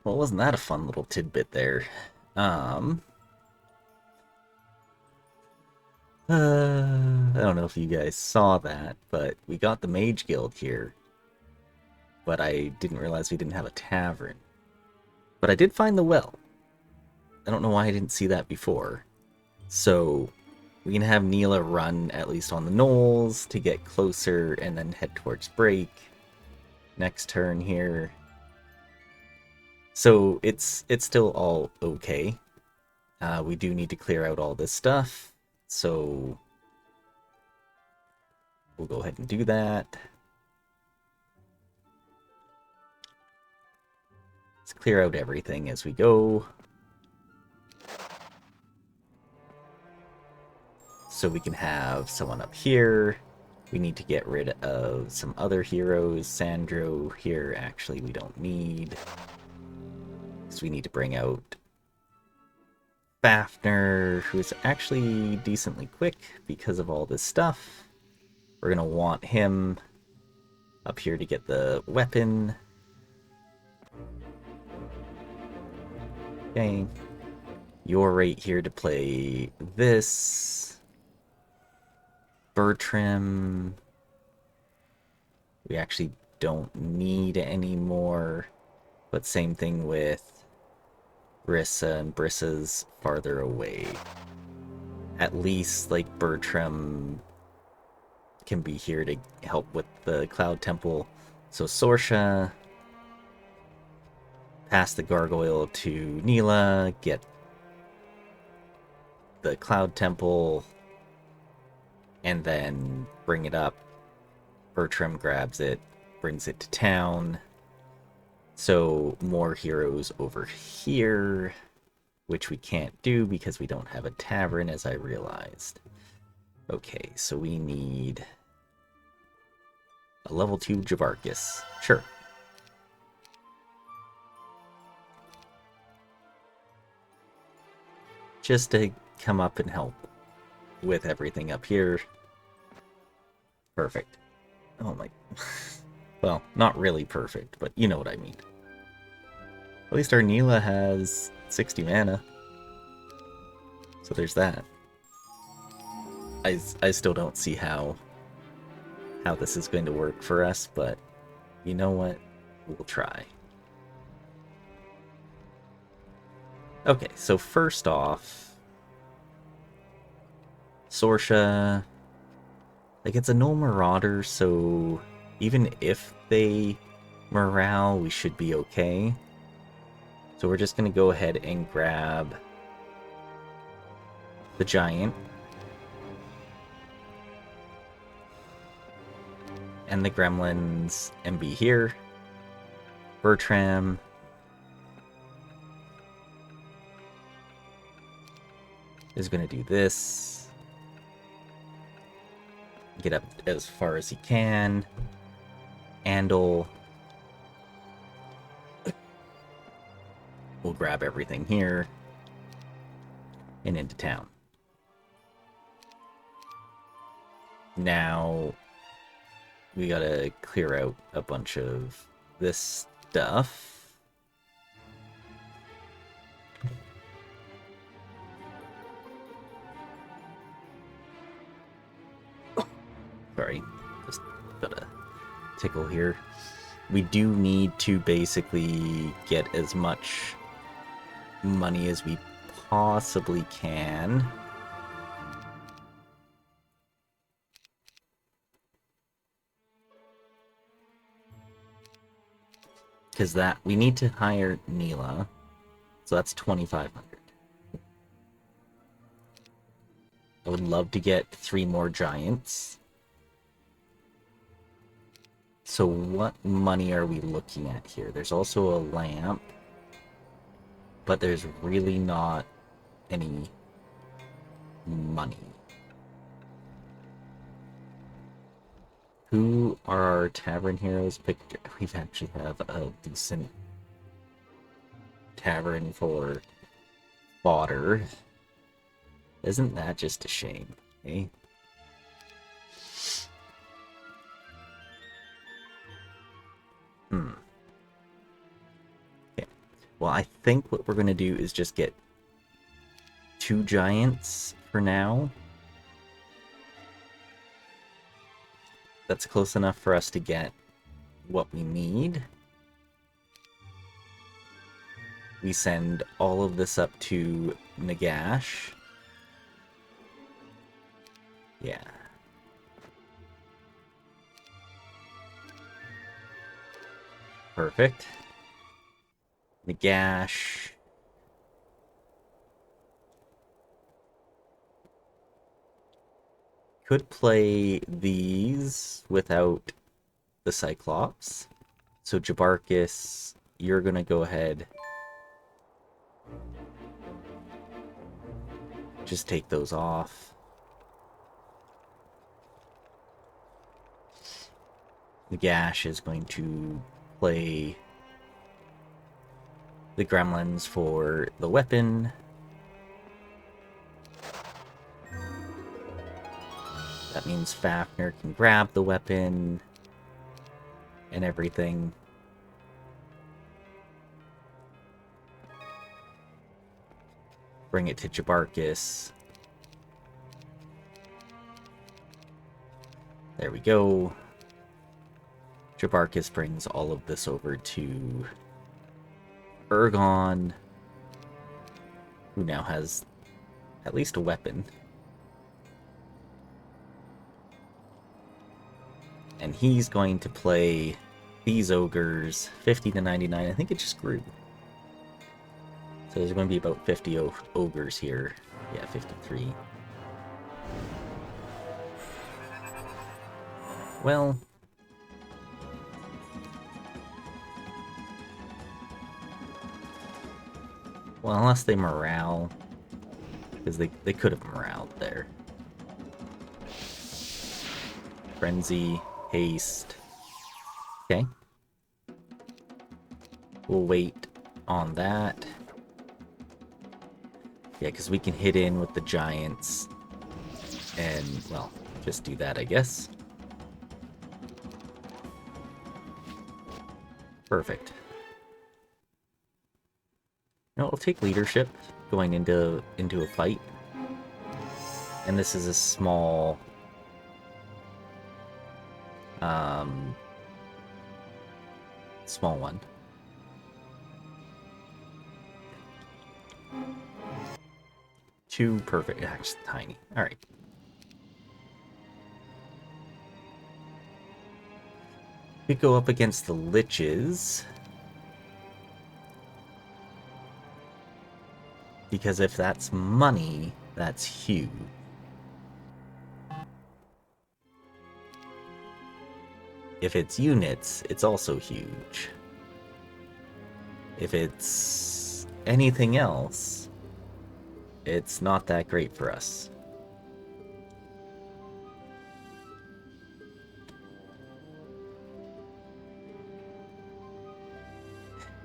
Well, wasn't that a fun little tidbit there? Um, I don't know if you guys saw that, but we got the Mage Guild here. But I didn't realize we didn't have a tavern. But I did find the well. I don't know why I didn't see that before. So we can have Neela run at least on the knolls to get closer and then head towards break. Next turn here. So it's still all okay. We do need to clear out all this stuff. So we'll go ahead and do that. Let's clear out everything as we go. So we can have someone up here. We need to get rid of some other heroes. Sandro here, actually, we don't need. So we need to bring out Fafnir, who's actually decently quick because of all this stuff. We're going to want him up here to get the weapon. Okay. You're right here to play this. Bertram, we actually don't need any more, but same thing with Brissa, and Brissa's farther away. At least, like, Bertram can be here to help with the Cloud Temple. So Sorsha, pass the Gargoyle to Neela, get the Cloud Temple, and then bring it up. Bertram grabs it, brings it to town. So more heroes over here, which we can't do because we don't have a tavern, as I realized. Okay, so we need a level 2 Javarkis. Sure. Just to come up and help with everything up here. Perfect. Oh my... Well, not really perfect, but you know what I mean. At least our Neela has 60 mana. So there's that. I still don't see how this is going to work for us, but you know what? We'll try. Okay, so first off, Sorsha, like, it's a null marauder, so even if they morale, we should be okay. So we're just gonna go ahead and grab the giant and the gremlins and be here. Bertram is gonna do this. Get up as far as he can. Andal will grab everything here and into town. Now we gotta clear out a bunch of this stuff. Sorry, just got a tickle here. We do need to basically get as much money as we possibly can. Because that, we need to hire Neela. So that's 2,500. I would love to get 3 more giants. So what money are we looking at here? There's also a lamp, but there's really not any money. Who are our tavern heroes picked? We actually have a decent tavern for fodder. Isn't that just a shame, eh? Okay. Well, I think what we're going to do is just get 2 giants for now. That's close enough for us to get what we need. We send all of this up to Nagash. Yeah. Perfect. Nagash. Could play these without the Cyclops. So Jabarkis, you're gonna go ahead. Just take those off. Nagash is going to play the gremlins for the weapon. That means Fafnir can grab the weapon and everything. Bring it to Jabarkis. There we go. Jabarkis brings all of this over to Ergon, who now has at least a weapon. And he's going to play these ogres, 50 to 99. I think it just grew. So there's going to be about 50 ogres here. Yeah, 53. Well, unless they morale, because they could have moraled there. Frenzy, haste. Okay. We'll wait on that. Yeah, because we can hit in with the giants. And, well, just do that, I guess. Perfect. No, I'll take leadership going into a fight. And this is a small small one. Two perfect, actually tiny. All right. We go up against the liches. Because if that's money, that's huge. If it's units, it's also huge. If it's anything else, it's not that great for us.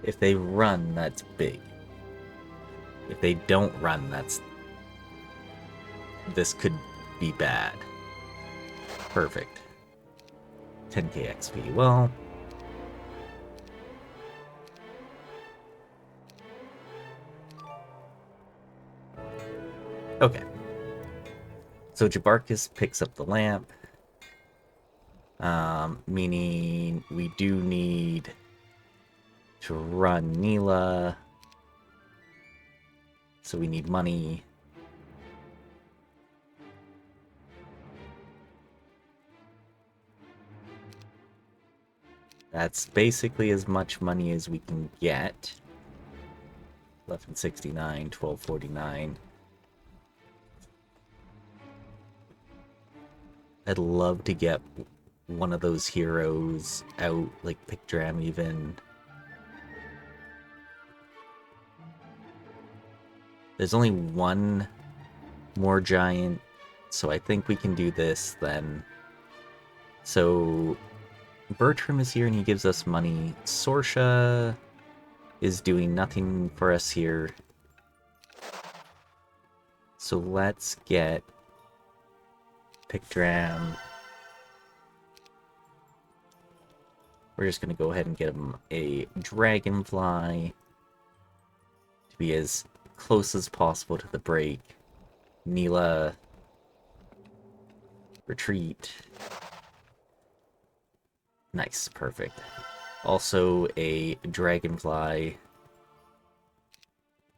If they run, that's big. If they don't run, this could be bad. Perfect. 10k XP. Well, okay. So Jabarkis picks up the lamp. Meaning we do need to run Neela. So we need money. That's basically as much money as we can get. 1169, 1249. I'd love to get one of those heroes out, like Pictram even. There's only one more giant, so I think we can do this then. So Bertram is here and he gives us money. Sorsha is doing nothing for us here. So let's get Pictram. We're just going to go ahead and get him a Dragonfly. to be as close as possible to the break. Neela, retreat. Nice, perfect. Also a dragonfly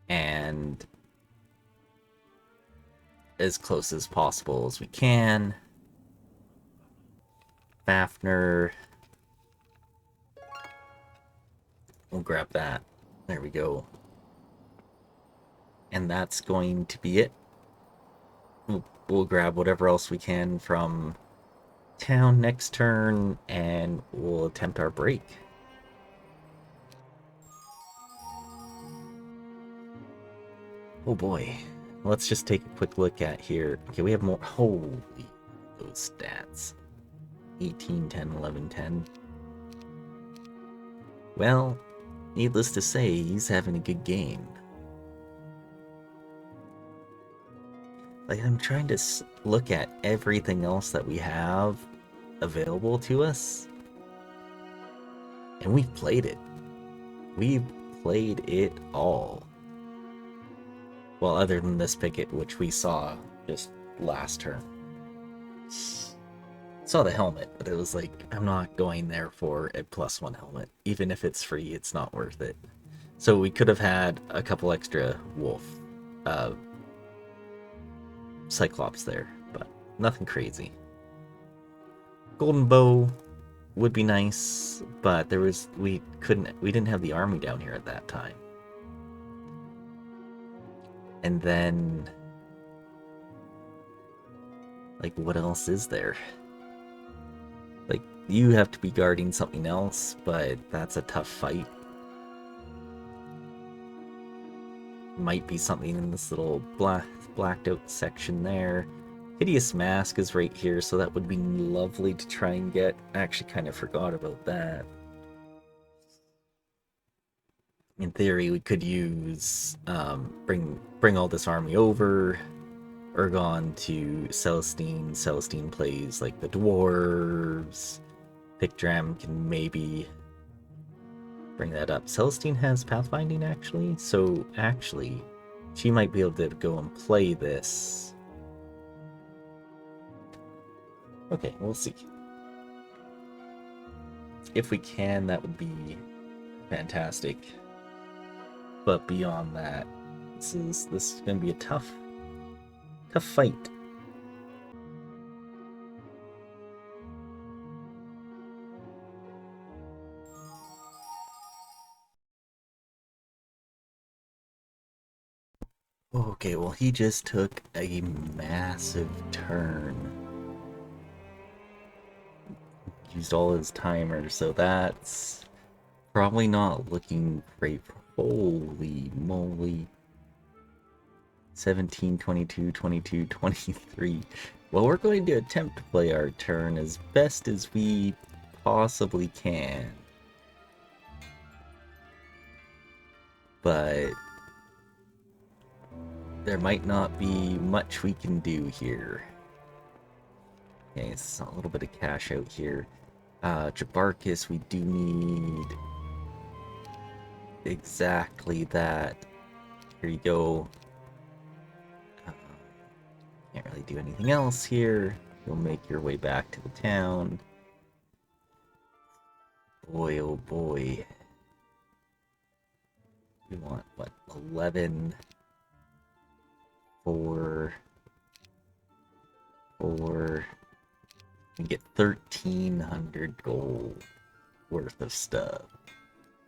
and as close as possible as we can. Fafnir. We'll grab that. There we go. And that's going to be it. We'll grab whatever else we can from town next turn, and we'll attempt our break. Oh boy. Let's just take a quick look at here. Okay, we have more. Holy, those stats. 18, 10, 11, 10. Well, needless to say, he's having a good game. Like, I'm trying to look at everything else that we have available to us. And we've played it. We've played it all. Well, other than this picket, which we saw just last turn. Saw the helmet, but it was like, I'm not going there for a +1 helmet. Even if it's free, it's not worth it. So we could have had a couple extra wolf Cyclops there, but nothing crazy. Golden bow would be nice, but we didn't have the army down here at that time. And then, like, what else is there? Like, you have to be guarding something else, but that's a tough fight. Might be something in this little blacked out section there. Hideous Mask is right here, so that would be lovely to try and get. I actually kind of forgot about that. In theory, we could use bring all this army over, Ergon to Celestine. Celestine plays like the dwarves. Pictram can maybe bring that up. Celestine has pathfinding actually, so actually she might be able to go and play this. Okay, we'll see. If we can, that would be fantastic. But beyond that, this is gonna be a tough fight. Okay, well, he just took a massive turn. Used all his timers, so that's probably not looking great. Holy moly. 17, 22, 22, 23. Well, we're going to attempt to play our turn as best as we possibly can. But there might not be much we can do here. Okay, it's a little bit of cash out here. Jabarkis, we do need exactly that. Here you go. Can't really do anything else here. You'll make your way back to the town. Boy, oh boy. We want, what, 11, 4, and get 1,300 gold worth of stuff.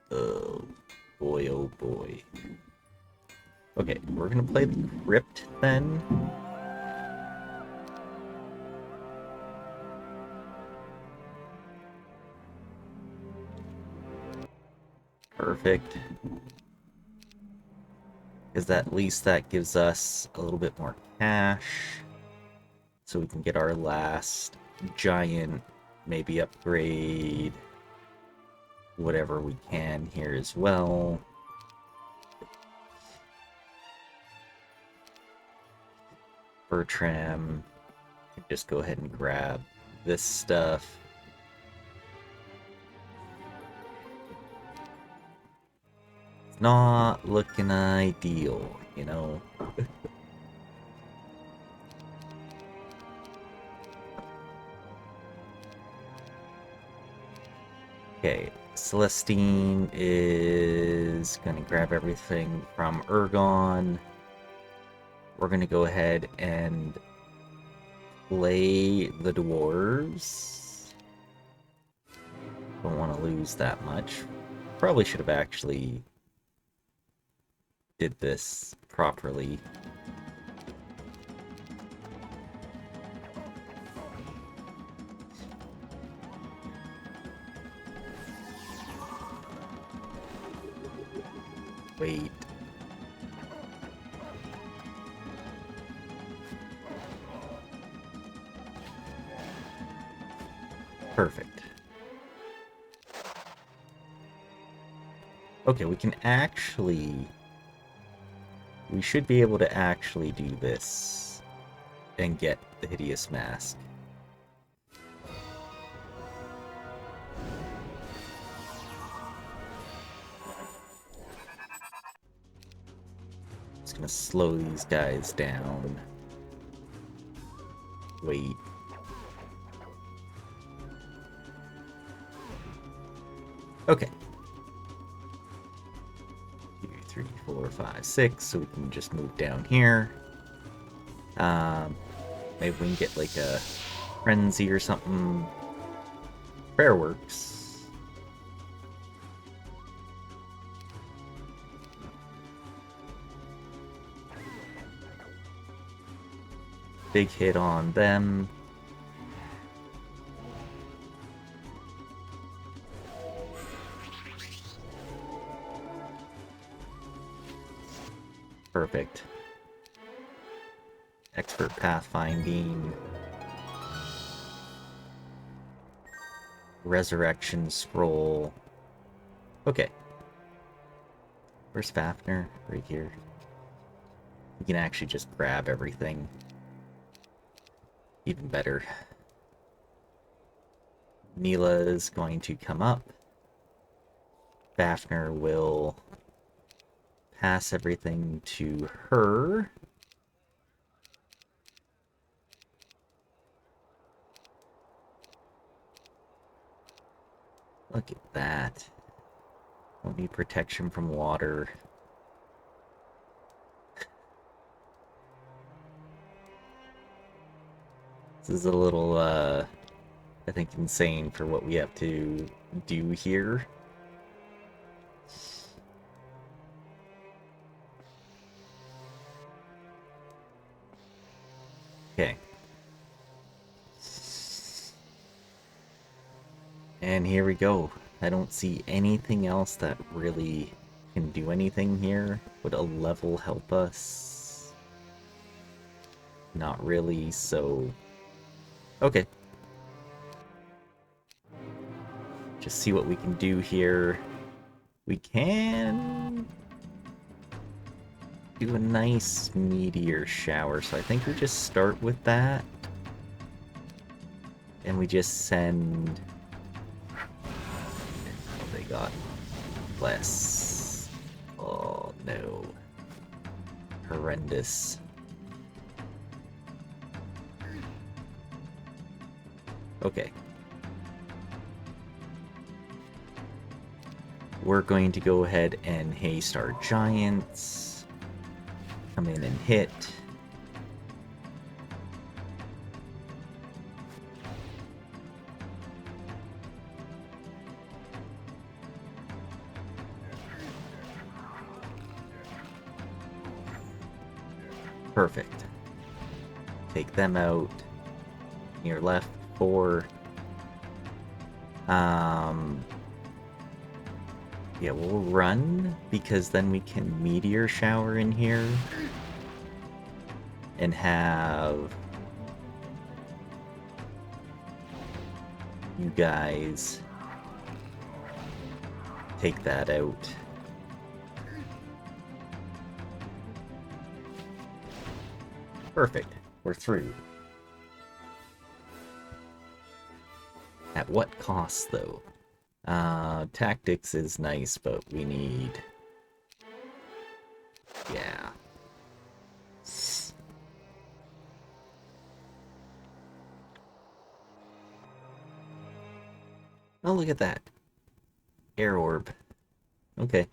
Oh boy, oh boy. Okay, we're gonna play the crypt then. Perfect. Because at least that gives us a little bit more cash. So we can get our last giant, maybe upgrade whatever we can here as well. Bertram, just go ahead and grab this stuff. Not looking ideal, you know? Okay, Celestine is gonna grab everything from Ergon. We're gonna go ahead and play the dwarves. Don't want to lose that much. Probably should have actually did this properly. Wait. Perfect. Okay, we can actually... We should be able to actually do this and get the Hideous Mask. Just gonna slow these guys down. Wait. Okay. 2, 3, 4, 5, 6, so we can just move down here. Maybe we can get like a frenzy or something. Prayer works. Big hit on them. Perfect. Expert pathfinding. Resurrection scroll. Okay. Where's Fafnir? Right here. We can actually just grab everything. Even better. Mila is going to come up. Fafnir will pass everything to her. Look at that. Don't need protection from water. This is a little, I think, insane for what we have to do here. Okay. And here we go. I don't see anything else that really can do anything here. Would a level help us? Not really, so... Okay. Just see what we can do here. We can... do a nice meteor shower, so I think we just start with that. And we just send... Oh, they got less. Oh no. Horrendous. Okay. We're going to go ahead and haste our giants. Come in and hit. Perfect. Take them out. You're left 4. Yeah, we'll run, because then we can meteor shower in here. And have... you guys take that out. Perfect. We're through. At what cost, though? Tactics is nice, but we need Yeah. Oh, look at that. Air orb. Okay.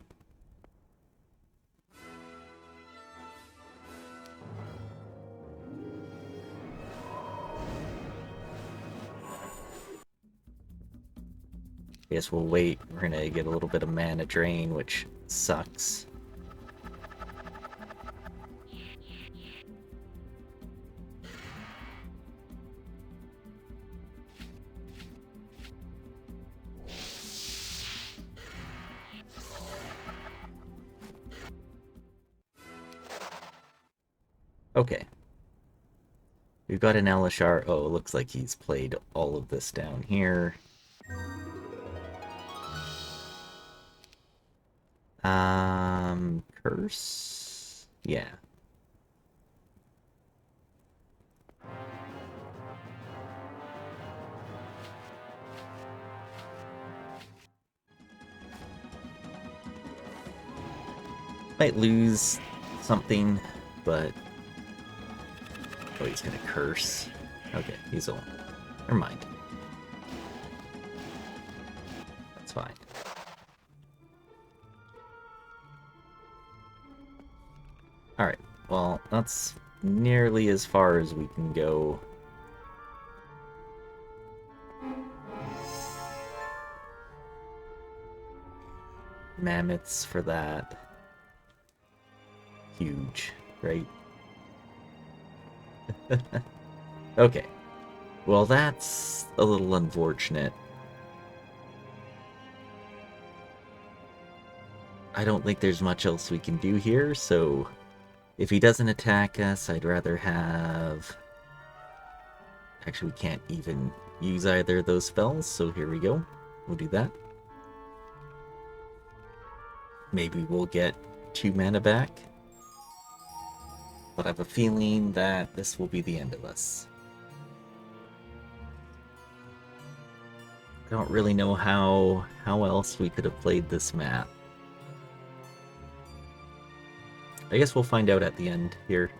Guess we'll wait. We're gonna get a little bit of mana drain, which sucks. Okay. We've got an Elishar. Oh, it looks like he's played all of this down here. Curse? Yeah. Might lose something, but... Oh, he's gonna curse. Okay, he's all... Never mind. That's fine. Alright, well, that's nearly as far as we can go. Mammoths for that. Huge, right? Okay. Well, that's a little unfortunate. I don't think there's much else we can do here, so if he doesn't attack us, I'd rather have... Actually, we can't even use either of those spells, so here we go. We'll do that. Maybe we'll get 2 mana back. But I have a feeling that this will be the end of us. I don't really know how else we could have played this map. I guess we'll find out at the end here.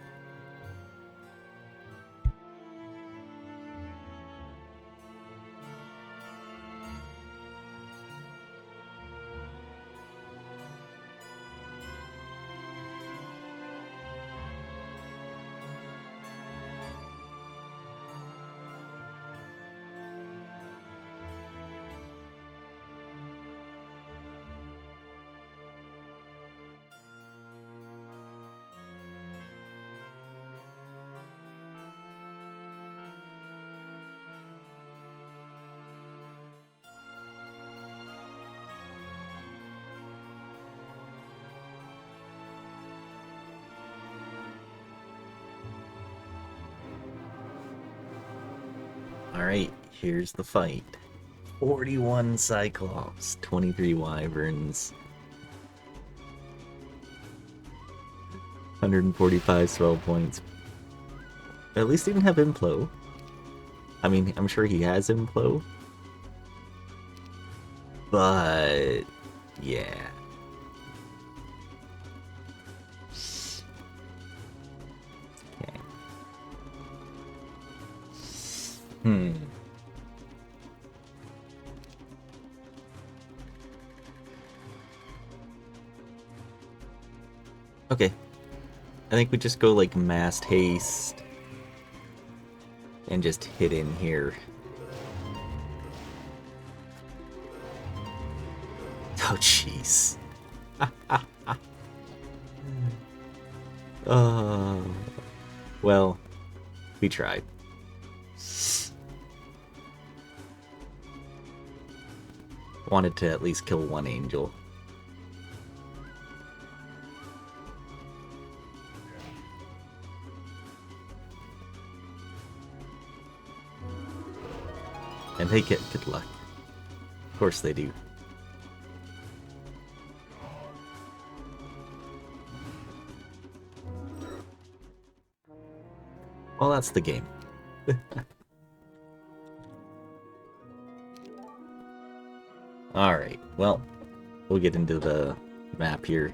Alright, here's the fight. 41 Cyclops, 23 Wyverns, 145 spell points. At least he didn't have Implo. I mean, I'm sure he has Implo. But... yeah. Okay. Okay. I think we just go like massed haste and just hit in here. Oh jeez. Well, we tried. Wanted to at least kill one angel. And they get good luck. Of course they do. Well, that's the game. Alright, well, we'll get into the map here.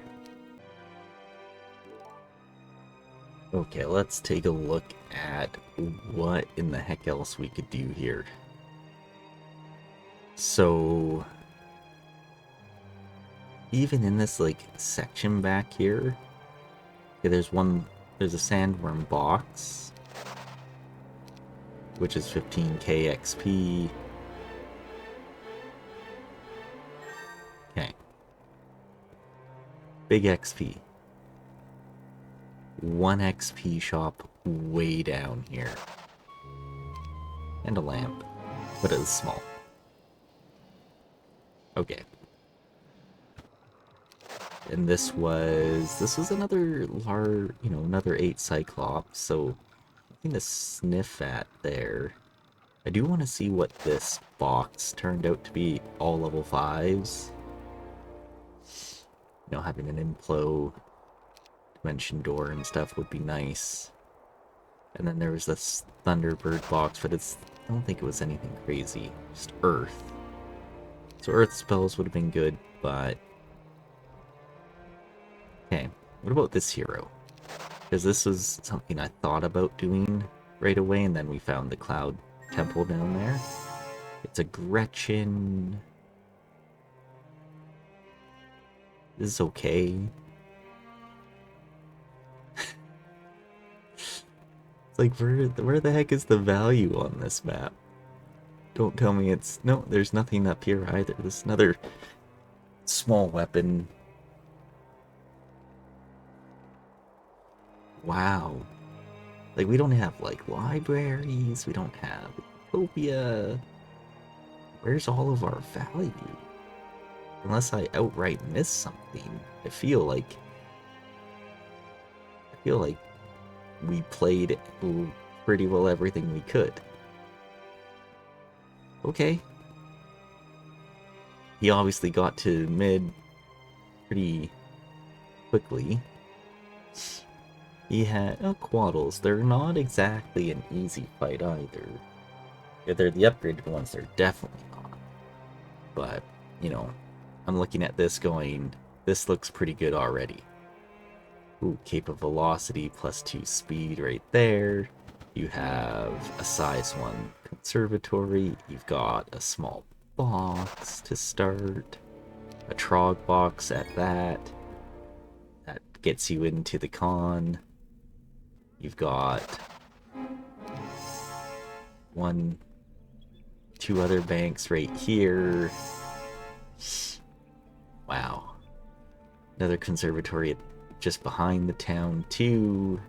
Okay, let's take a look at what in the heck else we could do here. So, even in this, like, section back here, okay, there's a sandworm box, which is 15k XP. Okay. Big XP. 1 XP shop way down here. And a lamp, but it's small. Okay. And this was another large, another 8 Cyclops, so nothing to sniff at there. I do want to see what this box turned out to be, all level 5s. Having an Implo dimension door and stuff would be nice. And then there was this Thunderbird box, but I don't think it was anything crazy. Just Earth. So Earth spells would have been good, but... Okay, what about this hero? Because this was something I thought about doing right away, and then we found the Cloud Temple down there. It's a Gretchen. This is okay. Like, where the heck is the value on this map? Don't tell me it's... No, there's nothing up here either. This is another small weapon. Wow. Like, we don't have, like, libraries. We don't have Utopia. Where's all of our value? Unless I outright miss something. I feel like we played pretty well everything we could. Okay. He obviously got to mid pretty quickly. He had Quaddles. They're not exactly an easy fight either. If they're the upgraded ones, they're definitely not. But, I'm looking at this going, this looks pretty good already. Ooh, Cape of Velocity, +2 speed right there. You have a size 1 conservatory. You've got a small box to start. A Trog box at that. That gets you into the con. You've got 2 other banks right here. Wow. Another conservatory just behind the town too.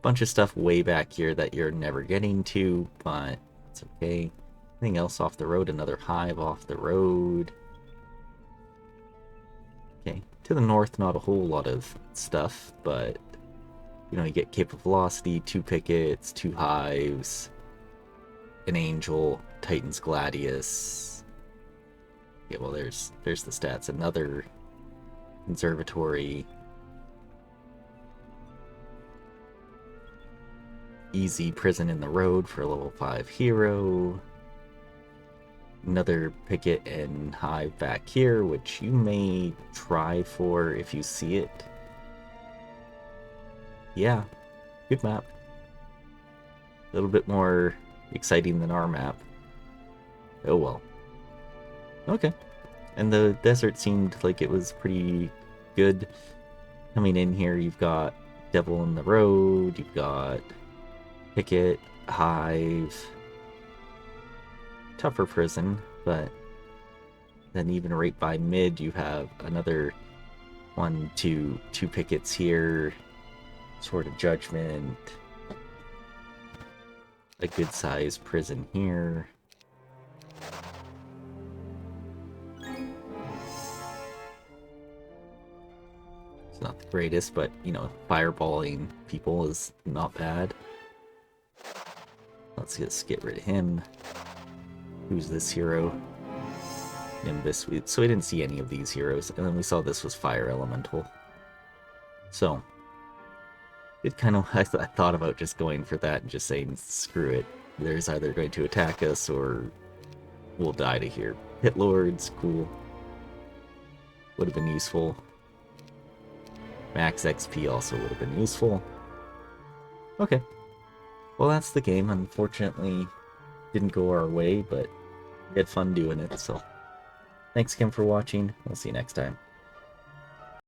Bunch of stuff way back here that you're never getting to, but it's okay. Anything else off the road? Another hive off the road. Okay, to the north, not a whole lot of stuff, but you get Cape of Velocity, 2 pickets, 2 hives, an angel, Titan's Gladius. Yeah, well, there's the stats. Another conservatory. Easy prison in the road for a level 5 hero. Another picket and hive back here, which you may try for if you see it. Yeah, good map. A little bit more exciting than our map. Oh well. Okay. And the desert seemed like it was pretty good. Coming in here, you've got Devil in the Road, you've got Picket, Hive, tougher prison, but then even right by mid, you have another 2 pickets here, Sword of Judgment, a good sized prison here. It's not the greatest, but fireballing people is not bad. Let's just get rid of him. Who's this hero? Nimbus. So we didn't see any of these heroes, and then we saw this was Fire Elemental. So it kind of I thought about just going for that and just saying screw it. There's either going to attack us or we'll die to here. Hit Lords, cool. Would have been useful. Max XP also would have been useful. Okay. Well, that's the game. Unfortunately, didn't go our way, but we had fun doing it, so... Thanks again for watching. We'll see you next time.